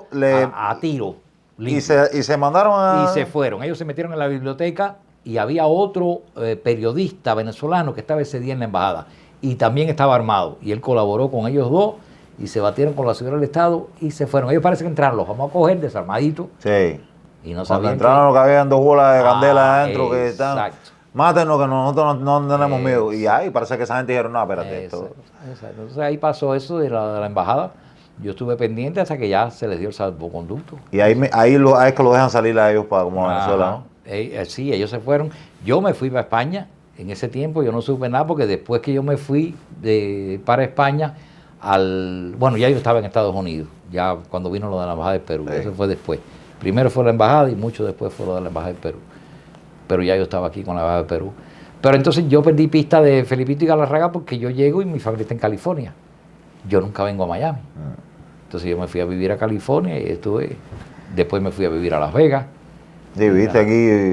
a tiro. Y se mandaron a... Y se fueron. Ellos se metieron en la biblioteca y había otro periodista venezolano que estaba ese día en la embajada. Y también estaba armado. Y él colaboró con ellos dos y se batieron con la seguridad del Estado y se fueron. Ellos parece que entraron, los vamos a coger desarmaditos. Sí. Y no cuando entraron lo que habían 2 bolas de candela adentro que están... Exacto. Mátenos que nosotros no tenemos miedo. Y ahí parece que esa gente dijeron, no, espérate. Exacto. Entonces ahí pasó eso de la embajada. Yo estuve pendiente hasta que ya se les dio el salvoconducto. Y ahí es que lo dejan salir a ellos para como a Venezuela, ¿no? Sí, ellos se fueron. Yo me fui para España. En ese tiempo yo no supe nada porque después que yo me fui para España, bueno, ya yo estaba en Estados Unidos, ya cuando vino lo de la Embajada del Perú. Eso fue después. Primero fue la Embajada y mucho después fue lo de la Embajada del Perú. Pero ya yo estaba aquí con la Embajada del Perú. Pero entonces yo perdí pista de Felipito y Galarraga porque yo llego y mi familia está en California. Yo nunca vengo a Miami. Entonces yo me fui a vivir a California y después me fui a vivir a Las Vegas. Sí, viste aquí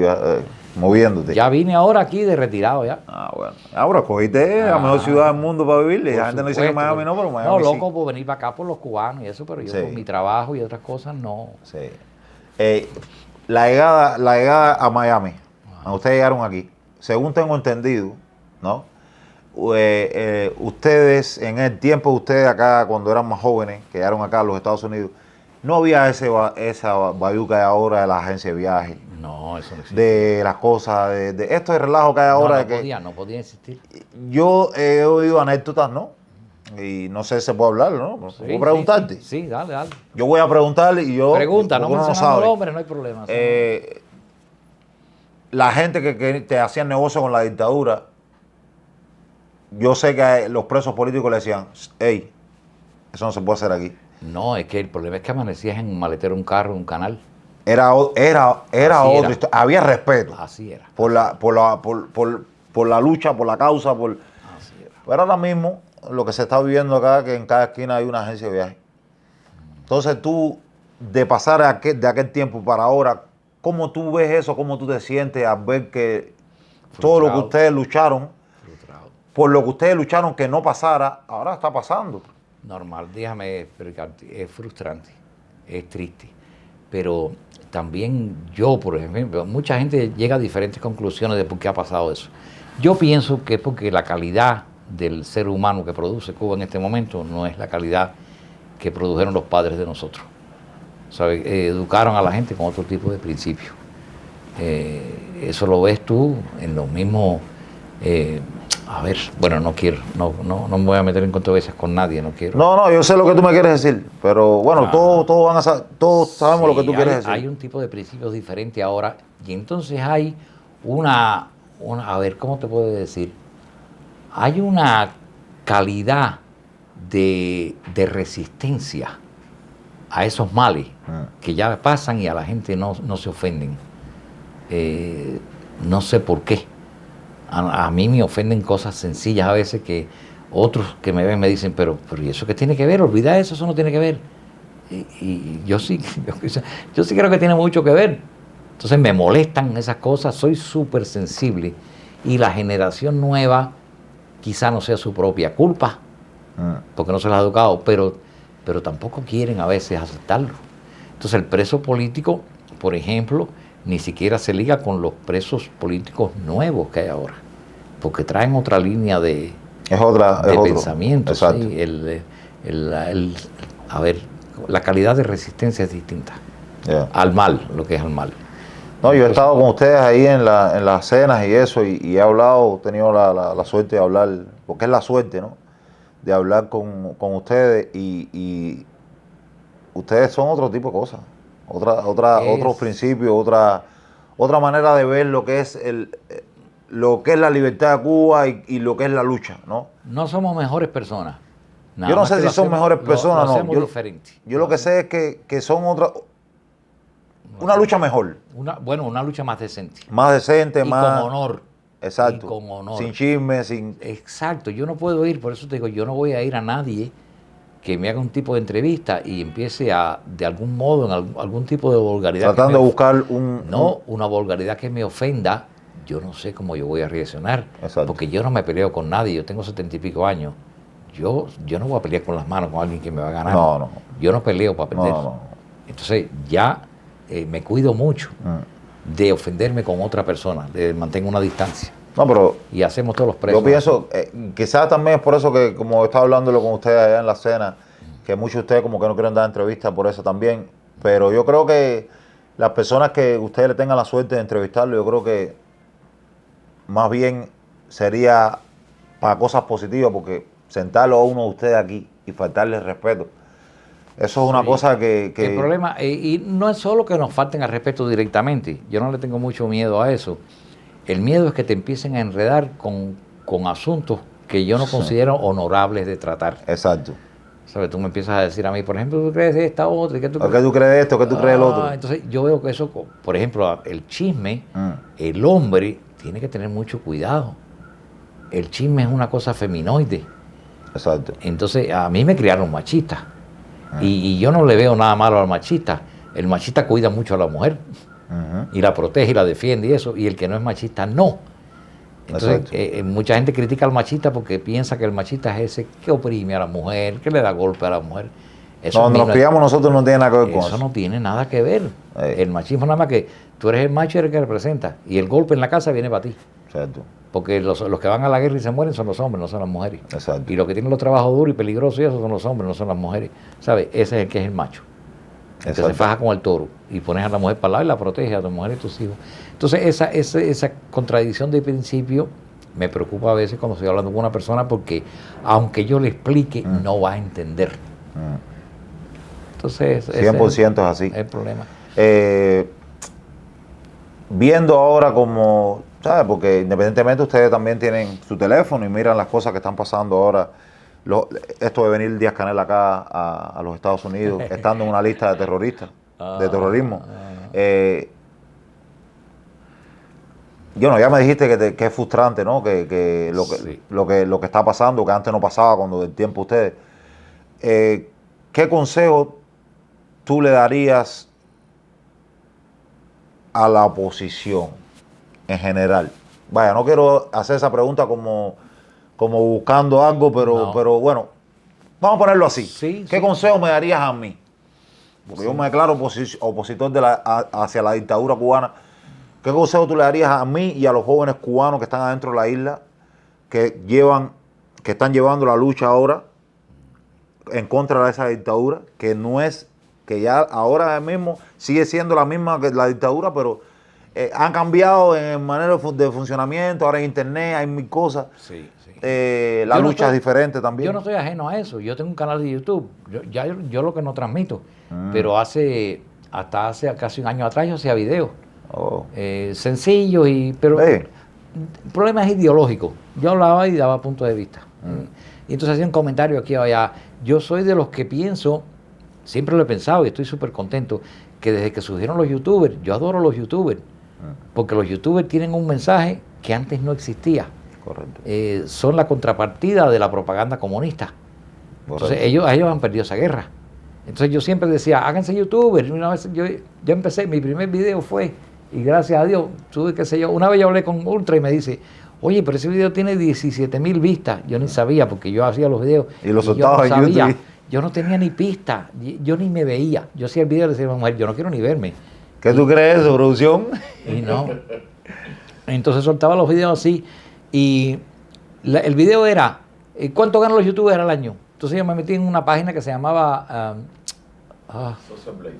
moviéndote. Ya vine ahora aquí de retirado ya. Ah, bueno. Ahora cogiste la mejor ciudad del mundo para vivir. La gente no dice que Supuesto, Miami no, pero Miami no, sí. loco por venir para acá por los cubanos y eso, pero yo Sí. por mi trabajo y otras cosas no. Sí. La llegada a Miami, cuando ustedes llegaron aquí, según tengo entendido, ¿no? Ustedes, en el tiempo de ustedes acá, cuando eran más jóvenes, que llegaron acá a los Estados Unidos, no había esa bayuca de ahora de la agencia de viaje, No, eso no existe. de las cosas, de esto de relajo que hay ahora. No podía existir. Yo he oído anécdotas, ¿no? Y no sé si se puede hablar, ¿no? Sí, ¿Puedo preguntarte? Sí, dale. Yo voy a preguntarle y yo... Pregunta, no porque uno mencionando sabe. nombres, no hay problema. La gente que te hacían negocio con la dictadura, yo sé que los presos políticos le decían, hey, eso no se puede hacer aquí. No, es que el problema es que amanecías en un maletero, un carro, un canal. Era Así otra era. historia. Había respeto Así era. por la lucha, por la causa, Así era. Pero ahora mismo, lo que se está viviendo acá, que en cada esquina hay una agencia de viaje. Entonces tú, de pasar de aquel tiempo para ahora, ¿cómo tú ves eso? ¿Cómo tú te sientes al ver que todo lo que Frustrado. ustedes lucharon, Frustrado. por lo que ustedes lucharon que no pasara, ahora está pasando? Normal, déjame explicarte, es frustrante, es triste, pero también yo, por ejemplo, mucha gente llega a diferentes conclusiones de por qué ha pasado eso. Yo pienso que es porque la calidad del ser humano que produce Cuba en este momento no es la calidad que produjeron los padres de nosotros. ¿Sabes? Educaron a la gente con otro tipo de principios. Eso lo ves tú en los mismos... a ver, bueno, no quiero, no me voy a meter en controversias con nadie, no quiero. No, yo sé lo que tú me quieres decir, pero bueno, todos sabemos lo que tú quieres decir. Hay un tipo de principios diferente ahora y entonces hay a ver, ¿cómo te puedo decir? Hay una calidad de resistencia a esos males que ya pasan y a la gente no se ofenden. No sé por qué. A mí me ofenden cosas sencillas a veces que otros que me ven me dicen, pero ¿y eso qué tiene que ver? Olvida eso no tiene que ver. Y yo sí creo que tiene mucho que ver. Entonces me molestan esas cosas, soy súper sensible y la generación nueva quizá no sea su propia culpa, porque no se las ha educado, pero tampoco quieren a veces aceptarlo. Entonces el preso político, por ejemplo, ni siquiera se liga con los presos políticos nuevos que hay ahora, porque traen otra línea de pensamiento. Exacto. ¿Sí? A ver, la calidad de resistencia es distinta al mal, lo que es al mal. No, yo he estado con ustedes ahí en las cenas y eso, y he hablado, he tenido la suerte de hablar, porque es la suerte, ¿no? De hablar con ustedes y ustedes son otro tipo de cosas, otros principios, otra manera de ver lo que es la libertad de Cuba y lo que es la lucha, ¿no? No somos mejores personas. Yo no sé si son mejores personas o no. Yo lo que sé es que son una lucha mejor. Una lucha más decente. Más decente, y más... con honor. Exacto. Y con honor. Sin chisme, sin... Exacto. Yo no puedo ir, por eso te digo, yo no voy a ir a nadie que me haga un tipo de entrevista y empiece de algún modo, en algún tipo de vulgaridad. Tratando de buscar una vulgaridad que me ofenda, yo no sé cómo yo voy a reaccionar. Exacto. Porque yo no me peleo con nadie, yo tengo 70 y pico años. Yo no voy a pelear con las manos con alguien que me va a ganar. No. Yo no peleo para perder. No. Entonces ya me cuido mucho de ofenderme con otra persona, mantengo una distancia. No, pero y hacemos todos los presos. Yo pienso, quizás también es por eso que, como estaba hablándolo con ustedes allá en la cena, que muchos de ustedes como que no quieren dar entrevistas por eso también, pero yo creo que las personas que ustedes le tengan la suerte de entrevistarlo, yo creo que más bien sería para cosas positivas, porque sentarlo a uno de ustedes aquí y faltarle respeto, eso es una cosa que... El problema, y no es solo que nos falten al respeto directamente, yo no le tengo mucho miedo a eso. El miedo es que te empiecen a enredar con asuntos que yo no considero honorables de tratar. Exacto. ¿Sabes? Tú me empiezas a decir a mí, por ejemplo, ¿tú crees esta otra? ¿Qué tú crees de esto? ¿Qué tú crees del otro? Entonces yo veo que eso, por ejemplo, el chisme, el hombre tiene que tener mucho cuidado. El chisme es una cosa feminoide. Exacto. Entonces a mí me criaron machista. Y yo no le veo nada malo al machista. El machista cuida mucho a la mujer y la protege y la defiende y eso, y el que no es machista no. Entonces, mucha gente critica al machista porque piensa que el machista es ese que oprime a la mujer, que le da golpe a la mujer. Eso Donde nos criamos nosotros no tiene nada que ver con eso. Eso no tiene nada que ver. El machismo nada más que tú eres el macho y eres el que representa. Y el golpe en la casa viene para ti. Exacto. Porque los que van a la guerra y se mueren son los hombres, no son las mujeres. Exacto. Y los que tienen los trabajos duros y peligrosos y eso son los hombres, no son las mujeres. ¿Sabes? Ese es el que es el macho. El que se faja con el toro y pones a la mujer para el lado y la protege a tu mujer y tus hijos. Entonces esa contradicción de principio me preocupa a veces cuando estoy hablando con una persona porque aunque yo le explique, no va a entender. Entonces, 100% es así. El problema. Viendo ahora como, ¿sabes? Porque independientemente ustedes también tienen su teléfono y miran las cosas que están pasando ahora. Esto de venir Díaz-Canel acá a los Estados Unidos, estando en una lista de terroristas, de terrorismo. Ya me dijiste que es frustrante, ¿no? Que lo que está pasando, que antes no pasaba cuando del tiempo ustedes. ¿Qué consejo tú le darías a la oposición en general? Vaya, no quiero hacer esa pregunta como buscando algo, pero bueno, vamos a ponerlo así. ¿Qué consejo me darías a mí? Porque yo me declaro opositor hacia la dictadura cubana. ¿Qué consejo tú le darías a mí y a los jóvenes cubanos que están adentro de la isla, que están llevando la lucha ahora en contra de esa dictadura, que ya ahora mismo sigue siendo la misma que la dictadura, pero han cambiado en manera de funcionamiento, ahora en internet hay mil cosas. La lucha es diferente también. Yo no estoy ajeno a eso. Yo tengo un canal de YouTube. Yo lo que no transmito. Pero hasta hace casi un año atrás yo hacía videos. Sencillos, pero el problema es ideológico. Yo hablaba y daba punto de vista. Y entonces hacía un comentario aquí o allá. Yo soy de los que pienso, siempre lo he pensado y estoy súper contento, que desde que surgieron los youtubers, yo adoro los youtubers, porque los youtubers tienen un mensaje que antes no existía. Correcto. Son la contrapartida de la propaganda comunista. Entonces ellos han perdido esa guerra. Entonces yo siempre decía, háganse youtubers. Una vez yo empecé, mi primer video fue, y gracias a Dios, una vez yo hablé con Ultra y me dice, oye, pero ese video tiene 17,000 vistas. Yo ni sabía, porque yo hacía los videos. Y los soltaba en YouTube. Yo no tenía ni pista, yo ni me veía. Yo hacía el video y le decía a mi mujer, yo no quiero ni verme. ¿Qué tú crees de producción? Y no. Entonces soltaba los videos así. Y el video era, ¿cuánto ganan los youtubers al año? Entonces yo me metí en una página que se llamaba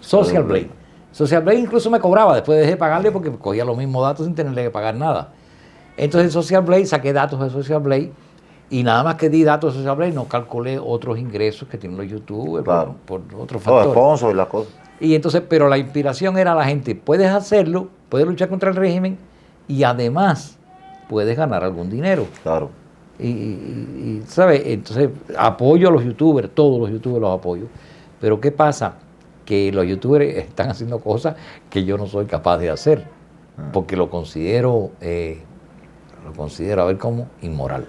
Social Blade. Social Blade incluso me cobraba, después dejé de pagarle porque cogía los mismos datos sin tenerle que pagar nada. Entonces en Social Blade saqué datos de Social Blade y nada más que di datos de Social Blade no calculé otros ingresos que tienen los youtubers por otros factores. Los sponsors y las cosas. Y entonces, pero la inspiración era la gente, puedes hacerlo, puedes luchar contra el régimen y además puedes ganar algún dinero. Claro. Y ¿sabes? Entonces apoyo a los youtubers, todos los youtubers los apoyo. Pero ¿qué pasa? Que los youtubers están haciendo cosas que yo no soy capaz de hacer, porque lo considero a ver como inmoral,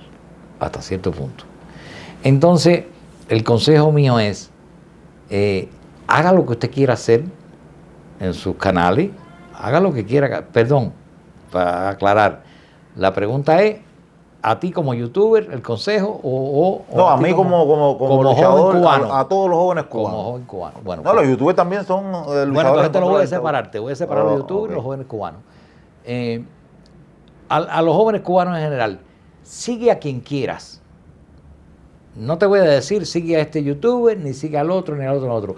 hasta cierto punto. Entonces, el consejo mío es, haga lo que usted quiera hacer en sus canales, haga lo que quiera, perdón, para aclarar, la pregunta es, a ti como youtuber, el consejo, no, a mí como luchador, cubano, a todos los jóvenes cubanos. Como joven cubano. Bueno, no, los youtubers también son luchadores. Bueno, entonces te lo voy a separar, te voy a separar los youtubers y los jóvenes cubanos. A los jóvenes cubanos en general, sigue a quien quieras. No te voy a decir sigue a este youtuber, ni sigue al otro, ni al otro, ni al otro.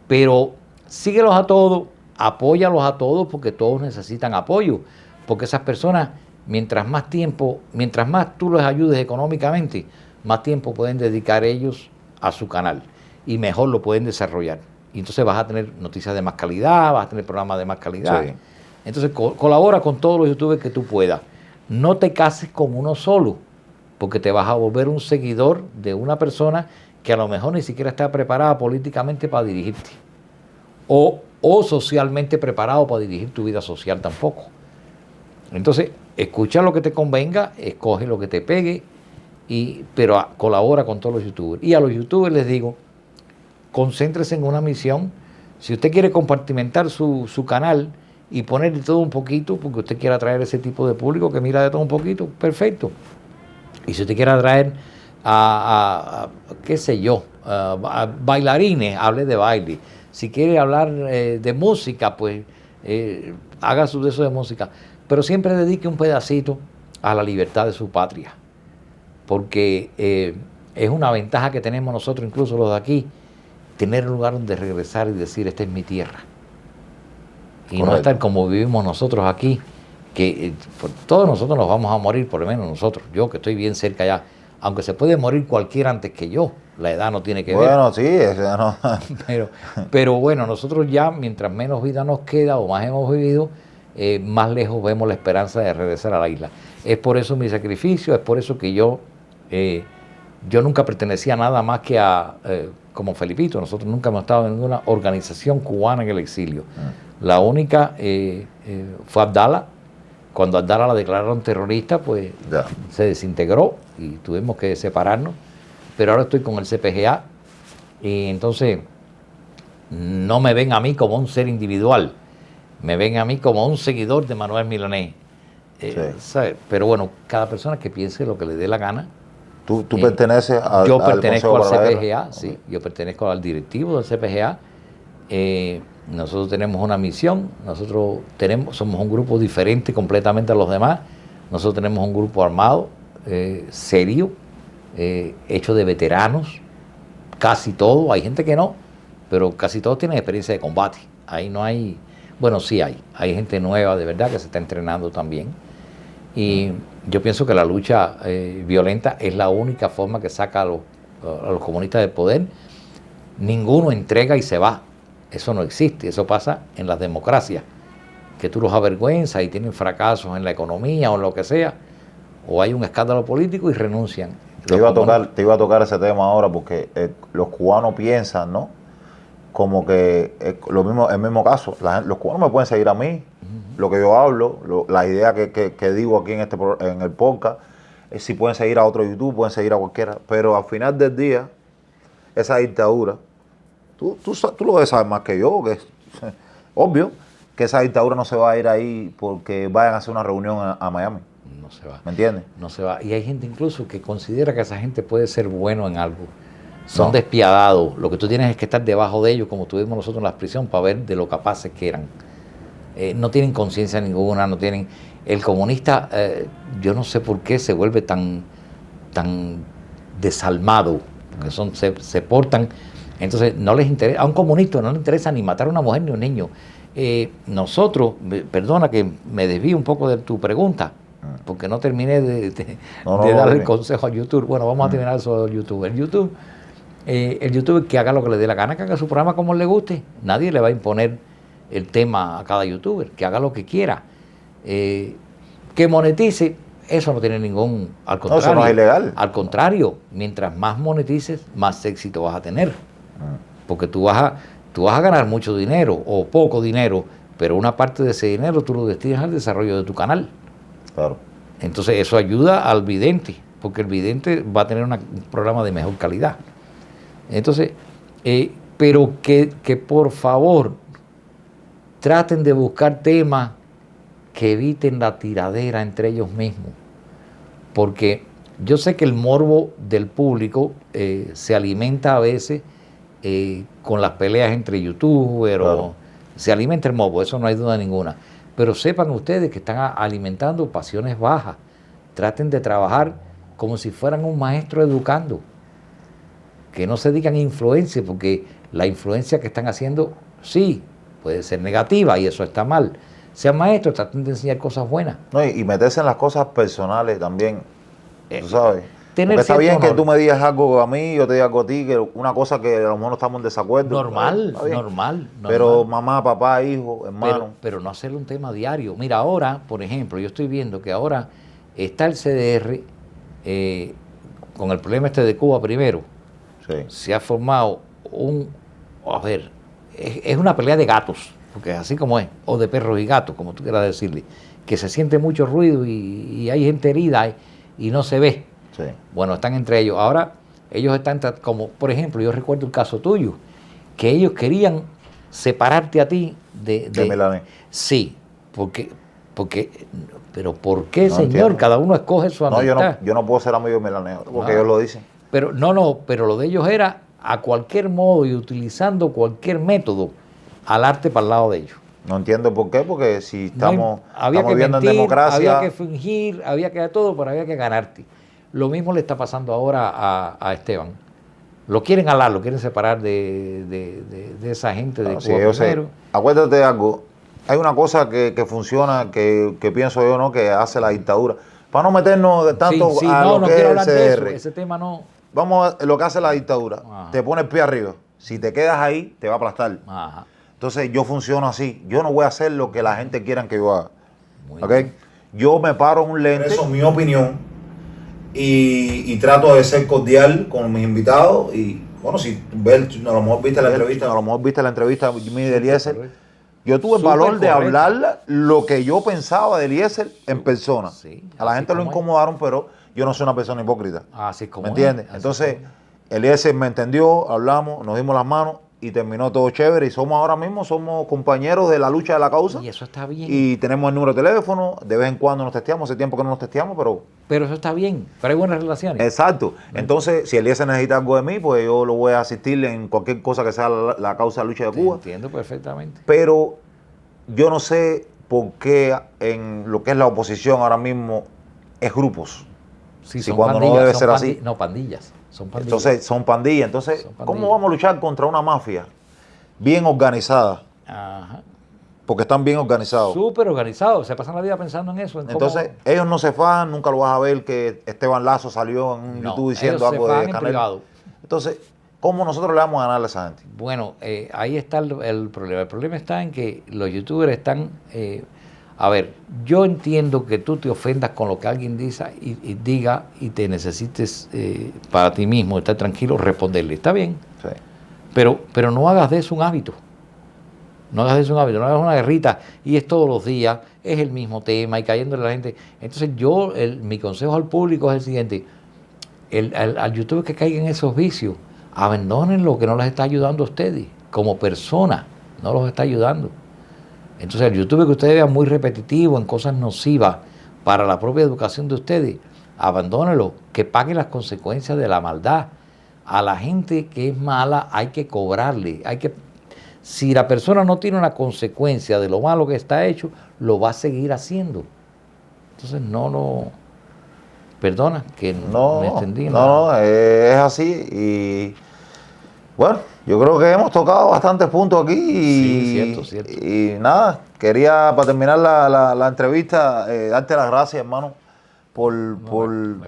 Pero síguelos a todos, apóyalos a todos, porque todos necesitan apoyo. Porque esas personas, mientras más tú los ayudes económicamente, más tiempo pueden dedicar ellos a su canal y mejor lo pueden desarrollar. Y entonces vas a tener noticias de más calidad, vas a tener programas de más calidad. Sí. Entonces colabora con todos los youtubers que tú puedas. No te cases con uno solo, porque te vas a volver un seguidor de una persona que a lo mejor ni siquiera está preparada políticamente para dirigirte. O socialmente preparado para dirigir tu vida social tampoco. Entonces, escucha lo que te convenga, escoge lo que te pegue, pero colabora con todos los youtubers. Y a los youtubers les digo, concéntrese en una misión. Si usted quiere compartimentar su canal y poner de todo un poquito, porque usted quiere atraer ese tipo de público que mira de todo un poquito, perfecto. Y si usted quiere atraer qué sé yo, a bailarines, hable de baile. Si quiere hablar de música, pues haga su de eso de música. Pero siempre dedique un pedacito a la libertad de su patria. Porque es una ventaja que tenemos nosotros, incluso los de aquí, tener un lugar donde regresar y decir, esta es mi tierra. Y Correcto. no estar como vivimos nosotros aquí, que todos nosotros nos vamos a morir, por lo menos nosotros. Yo que estoy bien cerca ya, aunque se puede morir cualquiera antes que yo, la edad no tiene que ver. Bueno, sí, no. Pero bueno, nosotros ya, mientras menos vida nos queda o más hemos vivido, más lejos vemos la esperanza de regresar a la isla. Es por eso mi sacrificio, es por eso que yo nunca pertenecía nada más que como Felipito. Nosotros nunca hemos estado en ninguna organización cubana en el exilio. La única fue Abdala. Cuando Abdala la declararon terrorista, pues Ya. se desintegró y tuvimos que separarnos. Pero ahora estoy con el CPGA y entonces no me ven a mí como un ser individual, me ven a mí como un seguidor de Manuel Milanés. ¿Sabe? Pero bueno, cada persona que piense lo que le dé la gana. ¿Tú perteneces Yo al pertenezco Consejo al para la CPGA, Guerra? sí, Ok. yo pertenezco al directivo del CPGA. Nosotros tenemos una misión, nosotros somos un grupo diferente completamente a los demás. Nosotros tenemos un grupo armado, serio, hecho de veteranos, casi todos, hay gente que no, pero casi todos tienen experiencia de combate. Ahí no hay, bueno, sí hay gente nueva de verdad que se está entrenando también. Y yo pienso que la lucha violenta es la única forma que saca a los comunistas del poder. Ninguno entrega y se va. Eso no existe. Eso pasa en las democracias, que tú los avergüenzas y tienen fracasos en la economía o en lo que sea, o hay un escándalo político y renuncian. Te iba a tocar ese tema ahora porque los cubanos piensan, ¿no? Como que el mismo caso. Los cubanos me pueden seguir a mí, lo que yo hablo, la idea que digo aquí en el podcast, si pueden seguir a otro YouTube, pueden seguir a cualquiera, pero al final del día, esa dictadura, tú lo debes saber más que yo, que es obvio que esa dictadura no se va a ir ahí porque vayan a hacer una reunión a Miami. No se va. ¿Me entiendes? No se va. Y hay gente incluso que considera que esa gente puede ser bueno en algo. Son despiadados. Lo que tú tienes es que estar debajo de ellos, como tuvimos nosotros en la prisión, para ver de lo capaces que eran. No tienen conciencia ninguna, no tienen... El comunista, yo no sé por qué se vuelve tan desalmado, porque se portan... Entonces, no les interesa, a un comunista no le interesa ni matar a una mujer ni a un niño. Nosotros, perdona que me desvíe un poco de tu pregunta, porque no terminé de darle el consejo a YouTube. Bueno, vamos a terminar eso de YouTube. El YouTube que haga lo que le dé la gana, que haga su programa como le guste. Nadie le va a imponer el tema a cada youtuber, que haga lo que quiera. Que monetice, eso no tiene ningún... Al contrario, eso no es ilegal. Al contrario, mientras más monetices, más éxito vas a tener. Porque tú vas a ganar mucho dinero o poco dinero, pero una parte de ese dinero tú lo destinas al desarrollo de tu canal. Claro. Entonces eso ayuda al vidente, porque el vidente va a tener un programa de mejor calidad. Entonces, pero que por favor traten de buscar temas que eviten la tiradera entre ellos mismos, porque yo sé que el morbo del público se alimenta a veces con las peleas entre youtubers, claro. Se alimenta el morbo, eso no hay duda ninguna. Pero sepan ustedes que están alimentando pasiones bajas. Traten de trabajar como si fueran un maestro educando. Que no se digan influencia, porque la influencia que están haciendo, sí, puede ser negativa y eso está mal. Sean maestros, traten de enseñar cosas buenas. No, y meterse en las cosas personales también, tú sabes. Porque está bien que tú me digas algo a mí, yo te diga algo a ti, que una cosa que a lo mejor no estamos en desacuerdo. Normal. Pero mamá, papá, hijo, hermano. Pero no hacerlo un tema diario. Mira, ahora, por ejemplo, yo estoy viendo que ahora está el CDR con el problema este de Cuba primero. Sí. Se ha formado es una pelea de gatos, porque así como es, o de perros y gatos, como tú quieras decirle, que se siente mucho ruido y hay gente herida y no se ve. Sí. Bueno, están entre ellos. Ahora, ellos están como, por ejemplo, yo recuerdo el caso tuyo, que ellos querían separarte a ti De Milanés. Sí, pero ¿por qué, No señor? entiendo. Cada uno escoge su No, amistad. yo no puedo ser amigo de Milanés, porque Ah. ellos lo dicen. Pero pero lo de ellos era a cualquier modo y utilizando cualquier método, alarte para el lado de ellos. No entiendo por qué, porque si estamos, Había estamos que viviendo mentir, en democracia. había que fingir, había que todo, pero había que ganarte. Lo mismo le está pasando ahora a Esteban. Lo quieren alar, lo quieren separar de esa gente de No, sí, Cuba yo sé. Primero. Acuérdate de algo. Hay una cosa que funciona, que pienso yo, ¿no? Que hace la dictadura. Para no meternos de tanto Sí, a no lo que quiero es hablar el de eso, CDR. ese tema no. Vamos a lo que hace la dictadura. Ajá. Te pone el pie arriba. Si te quedas ahí, te va a aplastar. Ajá. Entonces yo funciono así. Yo no voy a hacer lo que la gente quiera que yo haga. Muy ¿Ok? bien. Yo me paro en un lente. Eso es mi opinión. Y trato de ser cordial con mis invitados. Y bueno, si ves, a lo mejor viste la entrevista. A lo mejor viste la entrevista de Jimmy de Eliezer. Correcto. Yo tuve el Súper valor de correcto. hablar lo que yo pensaba de Eliezer en persona. Sí, A la así gente lo como es. incomodaron, pero yo no soy una persona hipócrita. Así como ¿Me es, entiendes? así Entonces, como es. Eliezer me entendió, hablamos, nos dimos las manos y terminó todo chévere. Y somos ahora mismo, somos compañeros de la lucha de la causa. Y eso está bien. Y tenemos el número de teléfono, de vez en cuando nos testeamos, hace tiempo que no nos testeamos, pero Pero eso está bien. Pero hay buenas relaciones. exacto. Entonces, si Eliezer necesita algo de mí, pues yo lo voy a asistir en cualquier cosa que sea la causa de la lucha de Te Cuba. entiendo perfectamente. Pero yo no sé por qué en lo que es la oposición ahora mismo es grupos. Sí, Si cuando no debe ser así. No, pandillas. Son pandillas. Entonces son pandillas. Entonces, Son pandillas. ¿cómo vamos a luchar contra una mafia bien organizada? Ajá. Porque están bien organizados. Súper organizados. Se pasan la vida pensando en eso. En Entonces, cómo... ellos no se fajan, nunca lo vas a ver que Esteban Lazo salió en un No, YouTube diciendo ellos se algo fajan de en Canel. privado. Entonces, ¿cómo nosotros le vamos a ganar a esa gente? Bueno, ahí está el problema. El problema está en que los youtubers están... a ver, yo entiendo que tú te ofendas con lo que alguien dice y diga y te necesites para ti mismo, estar tranquilo, responderle. Está bien, Sí. pero no hagas de eso un hábito. No hagas de eso un hábito, no hagas una guerrita y es todos los días, es el mismo tema y cayéndole a la gente. Entonces mi consejo al público es el siguiente, al youtuber que caiga en esos vicios, abandonen lo que no les está ayudando a ustedes, como persona, no los está ayudando. Entonces el youtuber que ustedes vean muy repetitivo en cosas nocivas para la propia educación de ustedes, abandónenlo, que pague las consecuencias de la maldad. A la gente que es mala hay que cobrarle, si la persona no tiene una consecuencia de lo malo que está hecho, lo va a seguir haciendo. Entonces perdona que No, me extendí. no, es así. Y bueno, yo creo que hemos tocado bastantes puntos aquí. Y, Sí, cierto. Y nada, quería para terminar la entrevista, darte las gracias, hermano,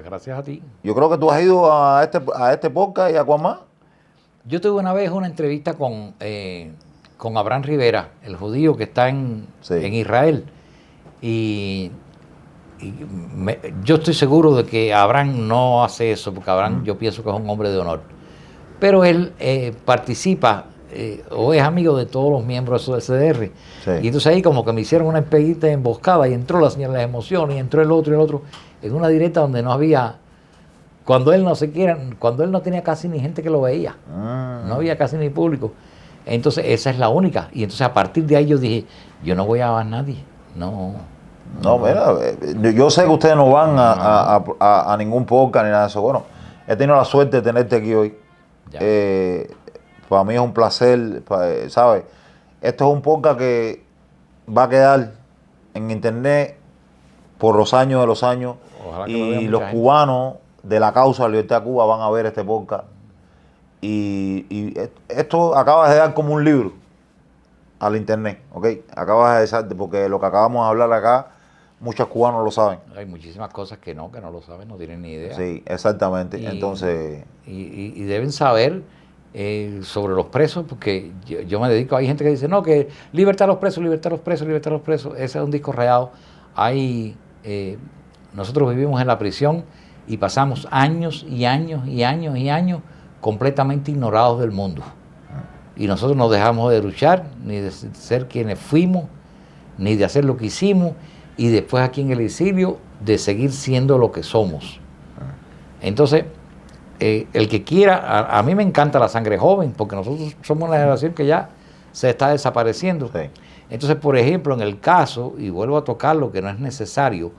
Gracias a ti. Yo creo que tú has ido a este podcast y a cuál más. Yo tuve una vez una entrevista con Abraham Rivera, el judío que está en Israel. Yo estoy seguro de que Abraham no hace eso, porque Abraham yo pienso que es un hombre de honor. Pero él participa o es amigo de todos los miembros del CDR. Sí. Y entonces ahí como que me hicieron una expedita emboscada y entró la señora de las emociones y entró el otro, en una directa donde no había... Cuando él no tenía casi ni gente que lo veía, no había casi ni público. Entonces esa es la única. Y entonces a partir de ahí yo dije, yo no voy a ver a nadie. No, mira, yo sé que ustedes no van a ningún podcast ni nada de eso. Bueno, he tenido la suerte de tenerte aquí hoy. Ya. Para mí es un placer, ¿sabes? Esto es un podcast que va a quedar en internet por los años de los años. Ojalá que lo vea Y mucha los gente. cubanos de la causa de la libertad de Cuba van a ver este podcast. Y esto acaba de dar como un libro al internet, ¿ok? Acabas de dar, porque lo que acabamos de hablar acá, muchos cubanos lo saben. Hay muchísimas cosas que no lo saben, no tienen ni idea. Sí, exactamente. Y- Entonces, Y deben saber sobre los presos, porque yo me dedico, hay gente que dice, no, que libertad a los presos, libertad a los presos, libertad a los presos. Ese es un disco rayado. Nosotros vivimos en la prisión y pasamos años y años y años y años completamente ignorados del mundo. Y nosotros no dejamos de luchar, ni de ser quienes fuimos, ni de hacer lo que hicimos, y después aquí en el exilio, de seguir siendo lo que somos. Entonces, el que quiera, a mí me encanta la sangre joven, porque nosotros somos una generación que ya se está desapareciendo. Sí. Entonces, por ejemplo, en el caso, y vuelvo a tocarlo, que no es necesario,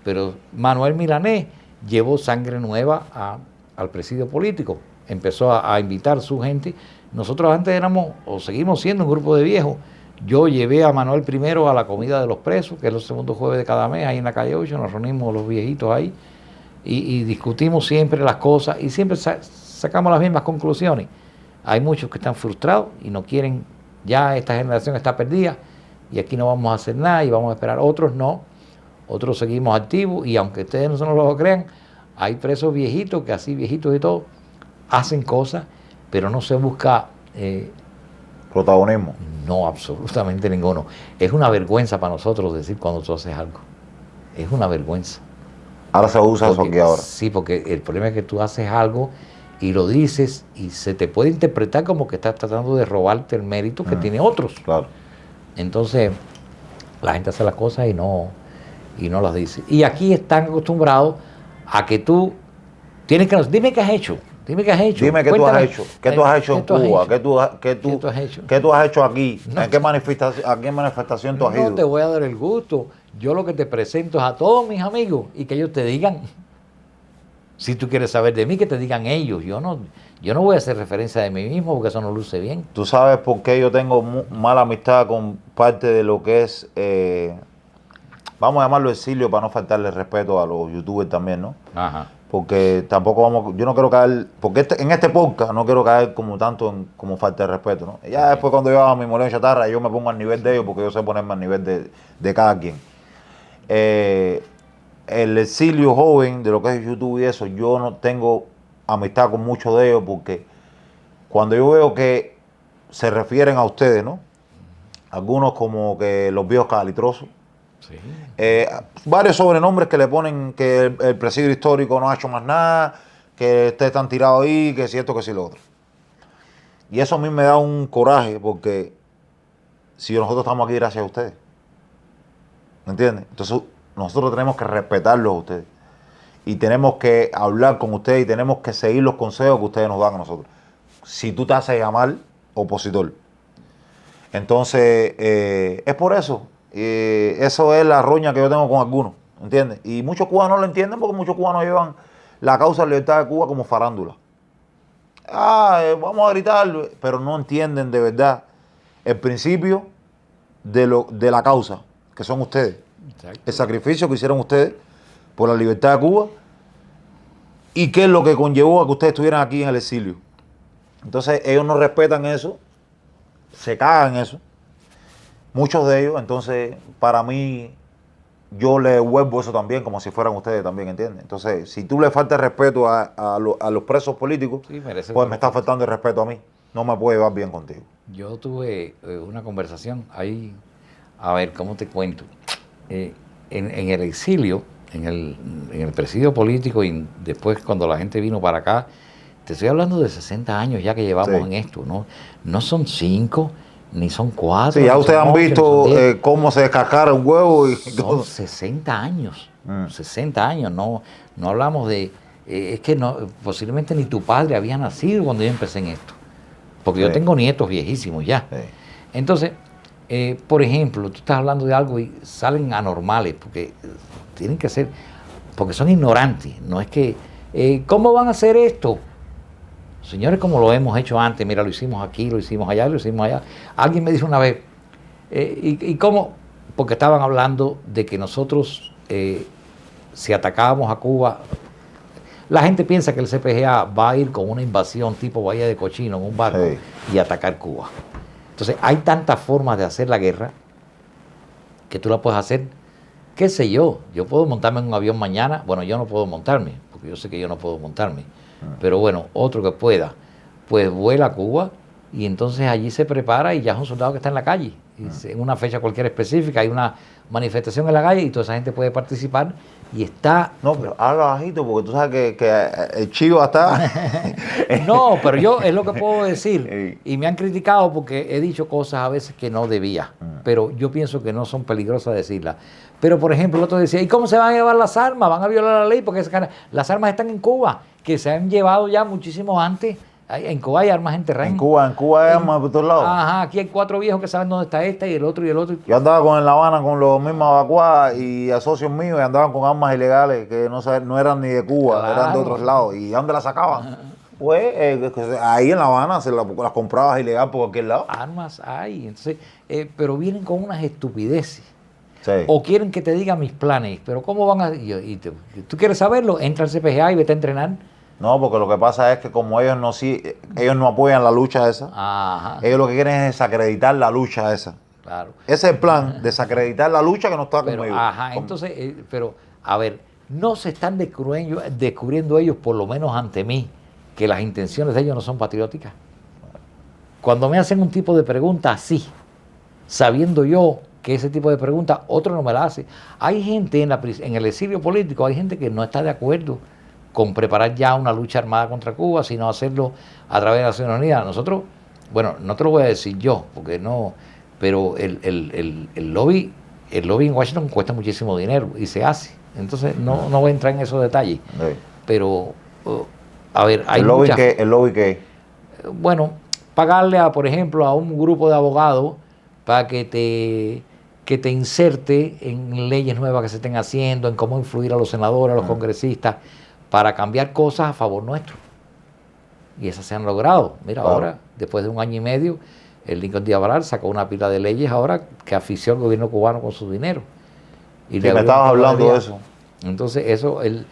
pero Manuel Milanés llevó sangre nueva al presidio político, empezó a invitar a su gente. Nosotros antes éramos, o seguimos siendo, un grupo de viejos. Yo llevé a Manuel primero a la comida de los presos, que es el segundo jueves de cada mes, ahí en la calle 8, nos reunimos los viejitos ahí, y discutimos siempre las cosas, y siempre sacamos las mismas conclusiones. Hay muchos que están frustrados y no quieren, ya esta generación está perdida, y aquí no vamos a hacer nada, y vamos a esperar. Otros no, otros seguimos activos, y aunque ustedes no lo crean, hay presos viejitos, que así viejitos y todo, hacen cosas, pero no se busca... protagonismo. No, absolutamente ninguno. Es una vergüenza para nosotros decir cuando tú haces algo. Es una vergüenza. Ahora se usa Porque, eso aquí ahora. sí, porque el problema es que tú haces algo y lo dices y se te puede interpretar como que estás tratando de robarte el mérito que tiene otros. Claro. Entonces, la gente hace las cosas y no las dice. Y aquí están acostumbrados a que tú tienes que... Dime qué has hecho. Dime qué has hecho. Dime qué tú has Cuéntame. hecho. ¿Qué tú has hecho en Cuba? ¿Qué tú has hecho? ¿Qué tú has hecho aquí? No. ¿En qué manifestación tú has ido? No te voy a dar el gusto. Yo lo que te presento es a todos mis amigos y que ellos te digan, si tú quieres saber de mí, que te digan ellos. Yo no voy a hacer referencia de mí mismo porque eso no luce bien. ¿Tú sabes por qué yo tengo mala amistad con parte de lo que es, vamos a llamarlo exilio para no faltarle respeto a los youtubers también, ¿no? Ajá. Porque tampoco yo no quiero caer, porque en este podcast no quiero caer como tanto como falta de respeto, ¿no? Ya después cuando yo haga mi molino chatarra, yo me pongo al nivel de ellos porque yo sé ponerme al nivel de cada quien. El exilio joven de lo que es YouTube y eso, yo no tengo amistad con muchos de ellos porque cuando yo veo que se refieren a ustedes, ¿no? Algunos como que los viejos calitrosos. Sí. Varios sobrenombres que le ponen que el presidio histórico no ha hecho más nada, que ustedes están tirados ahí, que si esto, que si lo otro. Y eso a mí me da un coraje porque si nosotros estamos aquí gracias a ustedes. ¿Me entiendes? Entonces nosotros tenemos que respetarlos a ustedes. Y tenemos que hablar con ustedes y tenemos que seguir los consejos que ustedes nos dan a nosotros. Si tú te haces llamar opositor. Entonces, es por eso. Eso es la roña que yo tengo con algunos, ¿entiendes? Y muchos cubanos no lo entienden porque muchos cubanos llevan la causa de la libertad de Cuba como farándula. Vamos a gritar, pero no entienden de verdad el principio de la causa, que son ustedes. Exacto. El sacrificio que hicieron ustedes por la libertad de Cuba y qué es lo que conllevó a que ustedes estuvieran aquí en el exilio. Entonces ellos no respetan eso, se cagan en eso. Muchos de ellos, entonces, para mí, yo le devuelvo eso también, como si fueran ustedes también, ¿entiendes? Entonces, si tú le faltas respeto a los presos políticos, Sí, merece pues un me está faltando el respeto a mí. No me puede llevar bien contigo. Yo tuve una conversación ahí, a ver, ¿cómo te cuento? En el exilio, en el presidio político y después cuando la gente vino para acá, te estoy hablando de 60 años ya que llevamos Sí. en esto, ¿no? No son 5, ni son 4. Sí, ya ni ustedes son han 8, visto ni son 10. cómo se descascara un huevo y Son todo. 60 años, 60 años, no hablamos de, es que no, posiblemente ni tu padre había nacido cuando yo empecé en esto, porque yo Sí. tengo nietos viejísimos ya. Sí. Entonces, por ejemplo, tú estás hablando de algo y salen anormales, porque tienen que ser, porque son ignorantes, no es que, ¿cómo van a hacer esto? Señores, como lo hemos hecho antes, mira, lo hicimos aquí, lo hicimos allá, lo hicimos allá. Alguien me dijo una vez, ¿y cómo? Porque estaban hablando de que nosotros, si atacábamos a Cuba, la gente piensa que el CPGA va a ir con una invasión tipo Bahía de Cochino en un barco Sí. y atacar Cuba. Entonces, hay tantas formas de hacer la guerra que tú la puedes hacer, qué sé yo puedo montarme en un avión mañana, bueno, yo no puedo montarme, porque yo sé que yo no puedo montarme, pero bueno, otro que pueda, pues vuela a Cuba y entonces allí se prepara y ya es un soldado que está en la calle. En una fecha cualquier específica hay una manifestación en la calle y toda esa gente puede participar y está... No, pero habla bajito porque tú sabes que el chivo está... No, pero yo es lo que puedo decir. Sí. Y me han criticado porque he dicho cosas a veces que no debía. Pero yo pienso que no son peligrosas decirlas. Pero, por ejemplo, el otro decía, ¿y cómo se van a llevar las armas? ¿Van a violar la ley? Porque las armas están en Cuba, que se han llevado ya muchísimo antes. En Cuba hay armas en terreno. En Cuba hay armas por todos lados. Ajá, aquí hay 4 viejos que saben dónde está esta y el otro y el otro. Yo andaba con en La Habana con los mismos abacuás y a socios míos y andaban con armas ilegales que no eran ni de Cuba, Claro. eran de otros lados. ¿Y dónde las sacaban? Pues ahí en La Habana se las comprabas ilegal por cualquier lado. Armas hay. Entonces, pero vienen con unas estupideces. Sí. O quieren que te diga mis planes. Pero ¿cómo van a...? ¿Tú quieres saberlo? Entra al CPGA y vete a entrenar. No, porque lo que pasa es que como ellos no apoyan la lucha esa, Ajá, ellos lo que quieren es desacreditar la lucha esa. claro. Ese es el plan, desacreditar la lucha que no está Pero, conmigo. ajá, entonces, pero, a ver, no se están descubriendo ellos, por lo menos ante mí, que las intenciones de ellos no son patrióticas. Cuando me hacen un tipo de pregunta así, sabiendo yo que ese tipo de preguntas otro no me la hace. Hay gente en el exilio político, hay gente que no está de acuerdo con preparar ya una lucha armada contra Cuba, sino hacerlo a través de Naciones Unidas. Nosotros, bueno, no te lo voy a decir yo, porque no, pero el lobby en Washington cuesta muchísimo dinero y se hace. Entonces no voy a entrar en esos detalles. Sí. Pero, a ver, hay ¿El lobby qué? bueno, pagarle por ejemplo, a un grupo de abogados para que te inserte en leyes nuevas que se estén haciendo, en cómo influir a los senadores, a los congresistas, para cambiar cosas a favor nuestro. Y esas se han logrado. Mira, Claro. ahora, después de 1 año y medio, el Lincoln Díaz Varal sacó una pila de leyes ahora que asfixió al gobierno cubano con su dinero. Y Sí, le me abrió estabas un poco hablando vía. de eso. Entonces, eso, el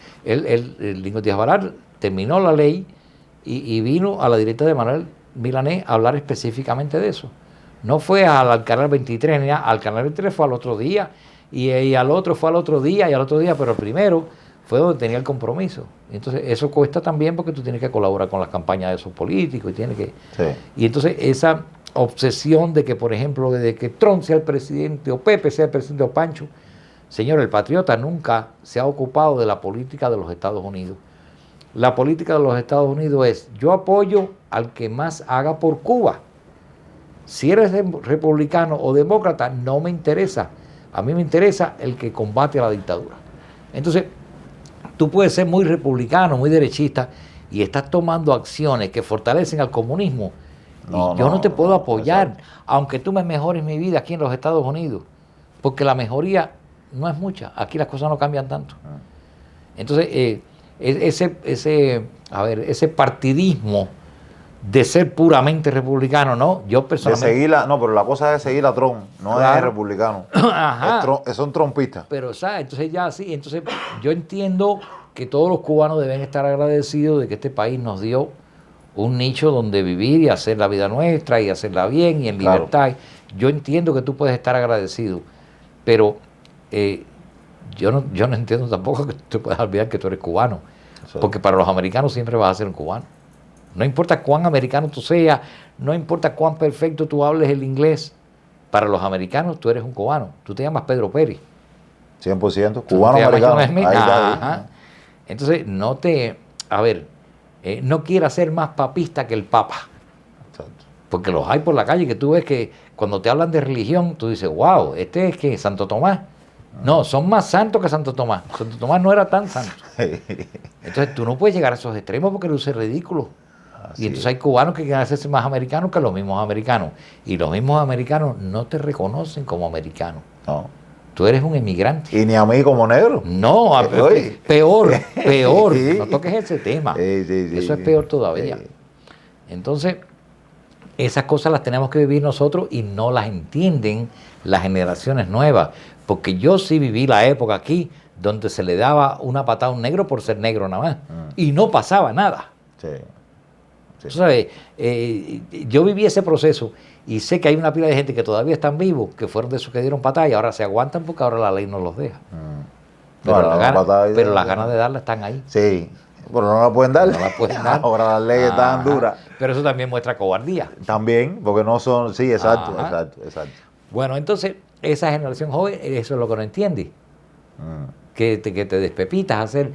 Lincoln Díaz Varal terminó la ley y vino a la directa de Manuel Milanés a hablar específicamente de eso. No fue al canal 23, ni al canal 23 fue al otro día, y al otro fue al otro día, y al otro día, pero el primero fue donde tenía el compromiso. Entonces, eso cuesta también porque tú tienes que colaborar con las campañas de esos políticos, y tienes que... Sí. Y entonces, esa obsesión de que, por ejemplo, de que Trump sea el presidente, o Pepe sea el presidente, o Pancho, señor, el patriota nunca se ha ocupado de la política de los Estados Unidos. La política de los Estados Unidos es, yo apoyo al que más haga por Cuba. Si eres republicano o demócrata, no me interesa. A mí me interesa el que combate a la dictadura. Entonces, tú puedes ser muy republicano, muy derechista, y estás tomando acciones que fortalecen al comunismo. No, y yo no te puedo no, apoyar, exacto. aunque tú me mejores mi vida aquí en los Estados Unidos, porque la mejoría no es mucha. Aquí las cosas no cambian tanto. Entonces, ese partidismo de ser puramente republicano, ¿no? Yo De personalmente... seguir no, pero la cosa es seguir a Trump, no Claro. es republicano. Ajá. Son trompistas. Pero, ¿sabes? Entonces ya sí, entonces yo entiendo que todos los cubanos deben estar agradecidos de que este país nos dio un nicho donde vivir y hacer la vida nuestra y hacerla bien y en Claro. libertad. Yo entiendo que tú puedes estar agradecido, pero yo no entiendo tampoco que tú puedas olvidar que tú eres cubano, Sí. porque para los americanos siempre vas a ser un cubano. No importa cuán americano tú seas, no importa cuán perfecto tú hables el inglés, para los americanos tú eres un cubano. Tú te llamas Pedro Pérez. 100%. Tú Cubano te llamas americano. John Smith. Ahí está, Ajá. ahí. Entonces, no quieras ser más papista que el Papa. Exacto. Porque los hay por la calle que tú ves que cuando te hablan de religión, tú dices, wow, este es que Santo Tomás. No, son más santos que Santo Tomás. Santo Tomás no era tan santo. Entonces tú no puedes llegar a esos extremos porque luce ridículo. Así Y entonces hay cubanos que quieren hacerse más americanos que los mismos americanos. Y los mismos americanos no te reconocen como americano. No. Tú eres un emigrante. Y ni a mí como negro. No, Oye. peor. Sí. No toques ese tema. Sí, sí, sí, Eso es sí. peor todavía. Sí. Entonces, esas cosas las tenemos que vivir nosotros y no las entienden las generaciones nuevas. Porque yo sí viví la época aquí donde se le daba una patada a un negro por ser negro nada más. Y no pasaba nada. Sí. Sí. Tú sabes, yo viví ese proceso y sé que hay una pila de gente que todavía están vivos, que fueron de esos que dieron patada y ahora se aguantan porque ahora la ley no los deja. Pero, Bueno, las la ganas, patada ahí pero de- las ganas de darla están ahí. Sí. Pero no la pueden dar. No la pueden dar. Ahora las leyes están Ajá. duras. Pero eso también muestra cobardía. También, porque no son... Sí, exacto, Ajá. exacto. Bueno, entonces, esa generación joven, eso es lo que no entiende. Que te despepitas a hacer...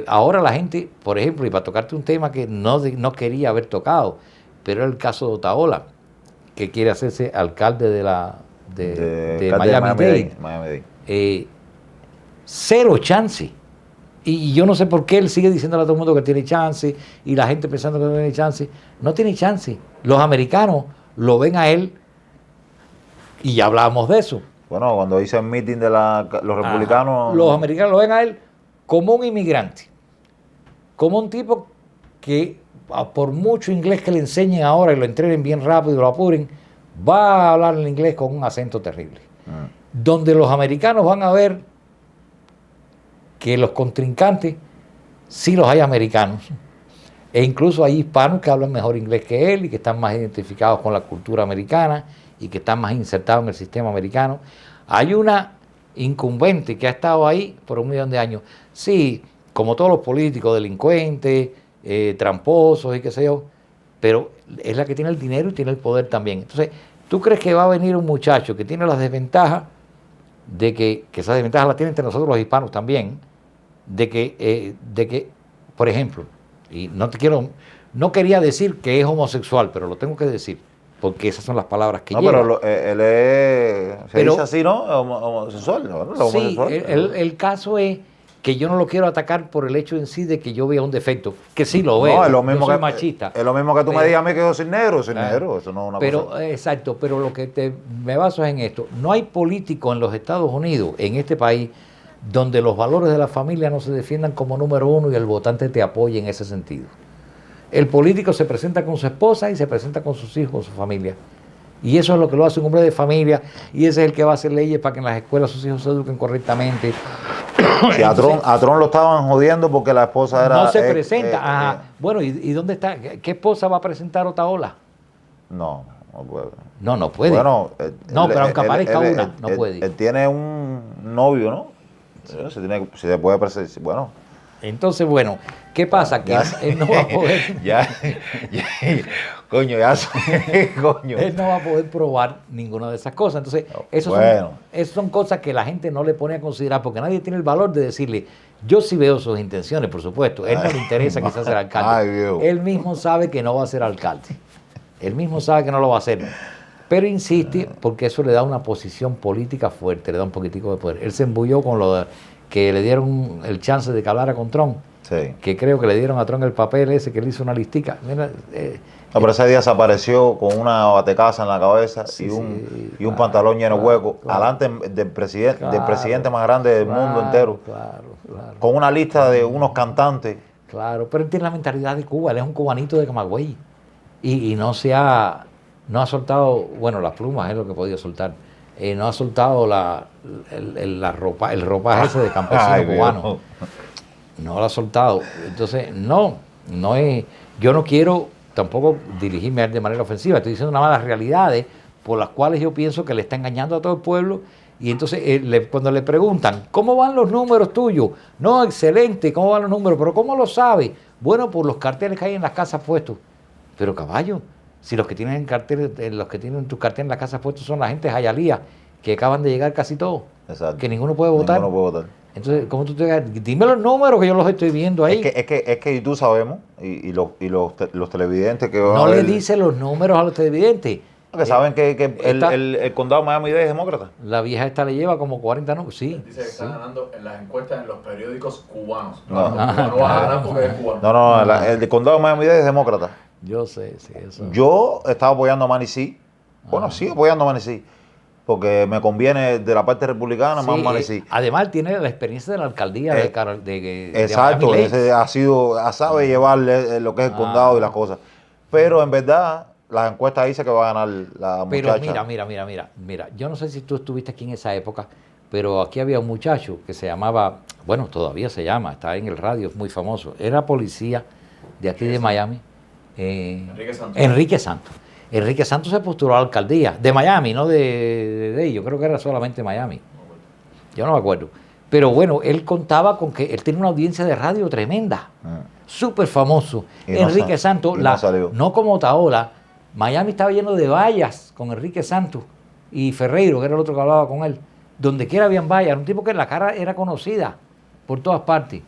ahora la gente, por ejemplo, y para tocarte un tema que no quería haber tocado, pero es el caso de Otaola, que quiere hacerse alcalde de Alcalde Miami-Dade. Miami-Dade. Cero chance. Y yo no sé por qué él sigue diciéndole a todo el mundo que tiene chance y la gente pensando que no tiene chance. No tiene chance. Los americanos lo ven a él y ya hablábamos de eso. Bueno, cuando hice el meeting de los republicanos... Ajá. Los americanos lo ven a él como un inmigrante, como un tipo que por mucho inglés que le enseñen ahora y lo entrenen bien rápido y lo apuren, va a hablar el inglés con un acento terrible. Donde los americanos van a ver que los contrincantes sí los hay americanos. E incluso hay hispanos que hablan mejor inglés que él y que están más identificados con la cultura americana y que están más insertados en el sistema americano. Hay una incumbente que ha estado ahí por 1 millón de años. Sí, como todos los políticos, delincuentes, tramposos y qué sé yo, pero es la que tiene el dinero y tiene el poder también. Entonces, ¿tú crees que va a venir un muchacho que tiene las desventajas de que esas desventajas las tienen entre nosotros los hispanos también, de que, por ejemplo, y no quería decir que es homosexual, pero lo tengo que decir, porque esas son las palabras que lleva. No, pero él se dice así, ¿no? Homosexual, ¿no? Sí, Homosexual. el caso es que yo no lo quiero atacar por el hecho en sí de que yo vea un defecto, que sí lo veo, No, es lo mismo yo soy que, machista. Es lo mismo que tú me digas a mí que yo soy negro, eso no es una Pero, cosa. exacto, pero lo que me baso es en esto. No hay político en los Estados Unidos, en este país, donde los valores de la familia no se defiendan como número uno y el votante te apoye en ese sentido. El político se presenta con su esposa y se presenta con sus hijos, con su familia. Y eso es lo que lo hace un hombre de familia, y ese es el que va a hacer leyes para que en las escuelas sus hijos se eduquen correctamente. Sí, a Trump lo estaban jodiendo porque la esposa era... No se presenta. Ajá. Bueno, ¿y dónde está? ¿Qué esposa va a presentar Otaola? No puede. No puede. Bueno, pero aunque aparezca una, no puede. Él tiene un novio, ¿no? Se puede presentar. Bueno. Entonces, bueno, ¿qué pasa? Que él no va a poder... Coño, coño. Él no va a poder probar ninguna de esas cosas. Entonces, esas son cosas que la gente no le pone a considerar, porque nadie tiene el valor de decirle, yo sí veo sus intenciones, por supuesto. Él no le interesa quizás ser alcalde. Él mismo sabe que no va a ser alcalde. Él mismo sabe que no lo va a hacer. Pero insiste porque eso le da una posición política fuerte, le da un poquitico de poder. Él se embulló con lo de que le dieron el chance de que hablara con Trump. Sí. Que creo que le dieron a Trump el papel ese, que le hizo una listica. Mira, pero ese día se apareció con una batecaza en la cabeza y un pantalón lleno de huecos, alante del presidente más grande del mundo entero, con una lista de unos cantantes. Claro, pero él tiene la mentalidad de Cuba, él es un cubanito de Camagüey y no ha soltado, bueno, las plumas es lo que podía soltar, no ha soltado el ropaje ese de campesino cubano. No lo ha soltado. Entonces, no es, yo no quiero tampoco dirigirme a él de manera ofensiva, estoy diciendo nada más las realidades por las cuales yo pienso que le está engañando a todo el pueblo. Y entonces cuando le preguntan, ¿cómo van los números tuyos? No, excelente, ¿cómo van los números? Pero ¿cómo lo sabe? Bueno, por los carteles que hay en las casas puestos. Pero caballo, si los que tienen carteles, los que tienen tus carteles en las casas puestos son la gente de Jayalía, que acaban de llegar casi todos, que ninguno puede votar. Entonces, ¿cómo tú te dime los números que yo los estoy viendo ahí? Es que y tú sabemos, y los televidentes que van no a ver, le dice los números a los televidentes. Que saben que el condado de Miami-Dade es demócrata. La vieja esta le lleva como 40 números, sí. Dice que está ganando en las encuestas en los periódicos cubanos. No va a ganar porque es cubano. No, el condado de Miami-Dade es demócrata. Yo sé, sí, eso. Yo estaba apoyando a Manny C. Bueno, sigo apoyando a Manny C. Porque me conviene de la parte republicana más Manny C. Además, tiene la experiencia de la alcaldía de exacto, Miami-Dade. ese sabe llevarle lo que es el condado y las cosas. Pero en verdad, las encuestas dicen que va a ganar la muchacha. Pero mira, yo no sé si tú estuviste aquí en esa época, pero aquí había un muchacho que se llamaba, bueno, todavía se llama, está en el radio, es muy famoso. Era policía de aquí de Miami. Enrique Santos. Enrique Santos se postuló a la alcaldía de Miami, no de yo creo que era solamente Miami. Yo no me acuerdo. Pero bueno, él contaba con que él tenía una audiencia de radio tremenda, súper famoso. Y no Enrique sa- Santos, y no salió. no como Otaola, Miami estaba lleno de vallas con Enrique Santos y Ferreiro, que era el otro que hablaba con él. Donde quiera habían vallas, un tipo que la cara era conocida por todas partes.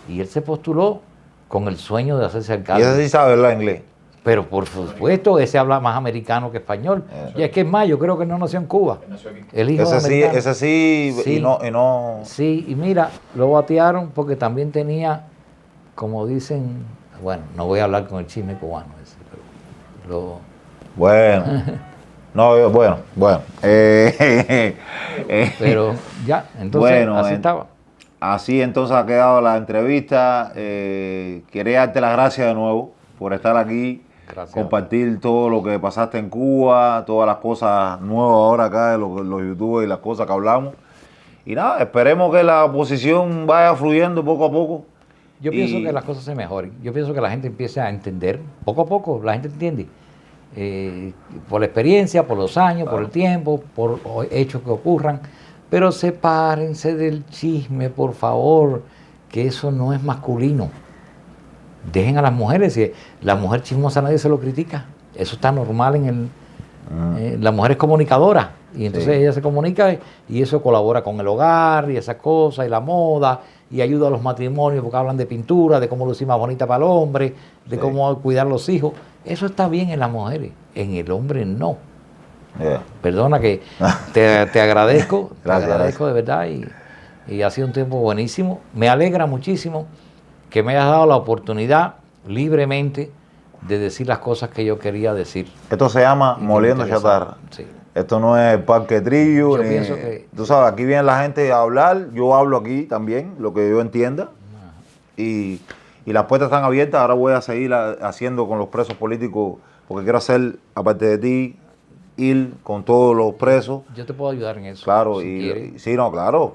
Y él se postuló con el sueño de hacerse Y alcalde. ese sí sabe hablar inglés. Pero por supuesto, ese habla más americano que español. Y es que es más, yo creo que no nació en Cuba. Él nació aquí. El hijo de Ese sí, americano. ese sí, Sí. y no. Sí, y mira, lo batearon porque también tenía, como dicen, bueno, no voy a hablar con el chisme cubano ese, pero Bueno. No, bueno. pero ya, entonces Bueno, así estaba. Así entonces ha quedado la entrevista. Quería darte las gracias de nuevo por estar aquí, Gracias. compartir todo lo que pasaste en Cuba, todas las cosas nuevas ahora acá de los youtubers y las cosas que hablamos. Y nada, esperemos que la oposición vaya fluyendo poco a poco. Yo pienso Y- que las cosas se mejoren. Yo pienso que la gente empiece a entender, poco a poco, la gente entiende. Por la experiencia, por los años, por el tiempo, por hechos que ocurran. Pero sepárense del chisme, por favor, que eso no es masculino. Dejen a las mujeres, si la mujer chismosa nadie se lo critica. Eso está normal en el... la mujer es comunicadora y entonces Sí. ella se comunica y eso colabora con el hogar y esas cosas y la moda y ayuda a los matrimonios porque hablan de pintura, de cómo lucir más bonita para el hombre, de Sí. cómo cuidar los hijos. Eso está bien en las mujeres, en el hombre no. Yeah. Perdona que te agradezco, Gracias, te agradezco de verdad y ha sido un tiempo buenísimo. Me alegra muchísimo que me hayas dado la oportunidad libremente de decir las cosas que yo quería decir. Esto se llama Y que me Moliendo interesaban. Chatarra. Sí. Esto no es Parque Trillo. Yo ni- pienso que- Tú sabes, aquí viene la gente a hablar. Yo hablo aquí también, lo que yo entienda. Y las puertas están abiertas. Ahora voy a seguir haciendo con los presos políticos, porque quiero hacer, aparte de ti, ir con todos los presos. Yo te puedo ayudar en eso. Claro, si quieres. sí, no, claro.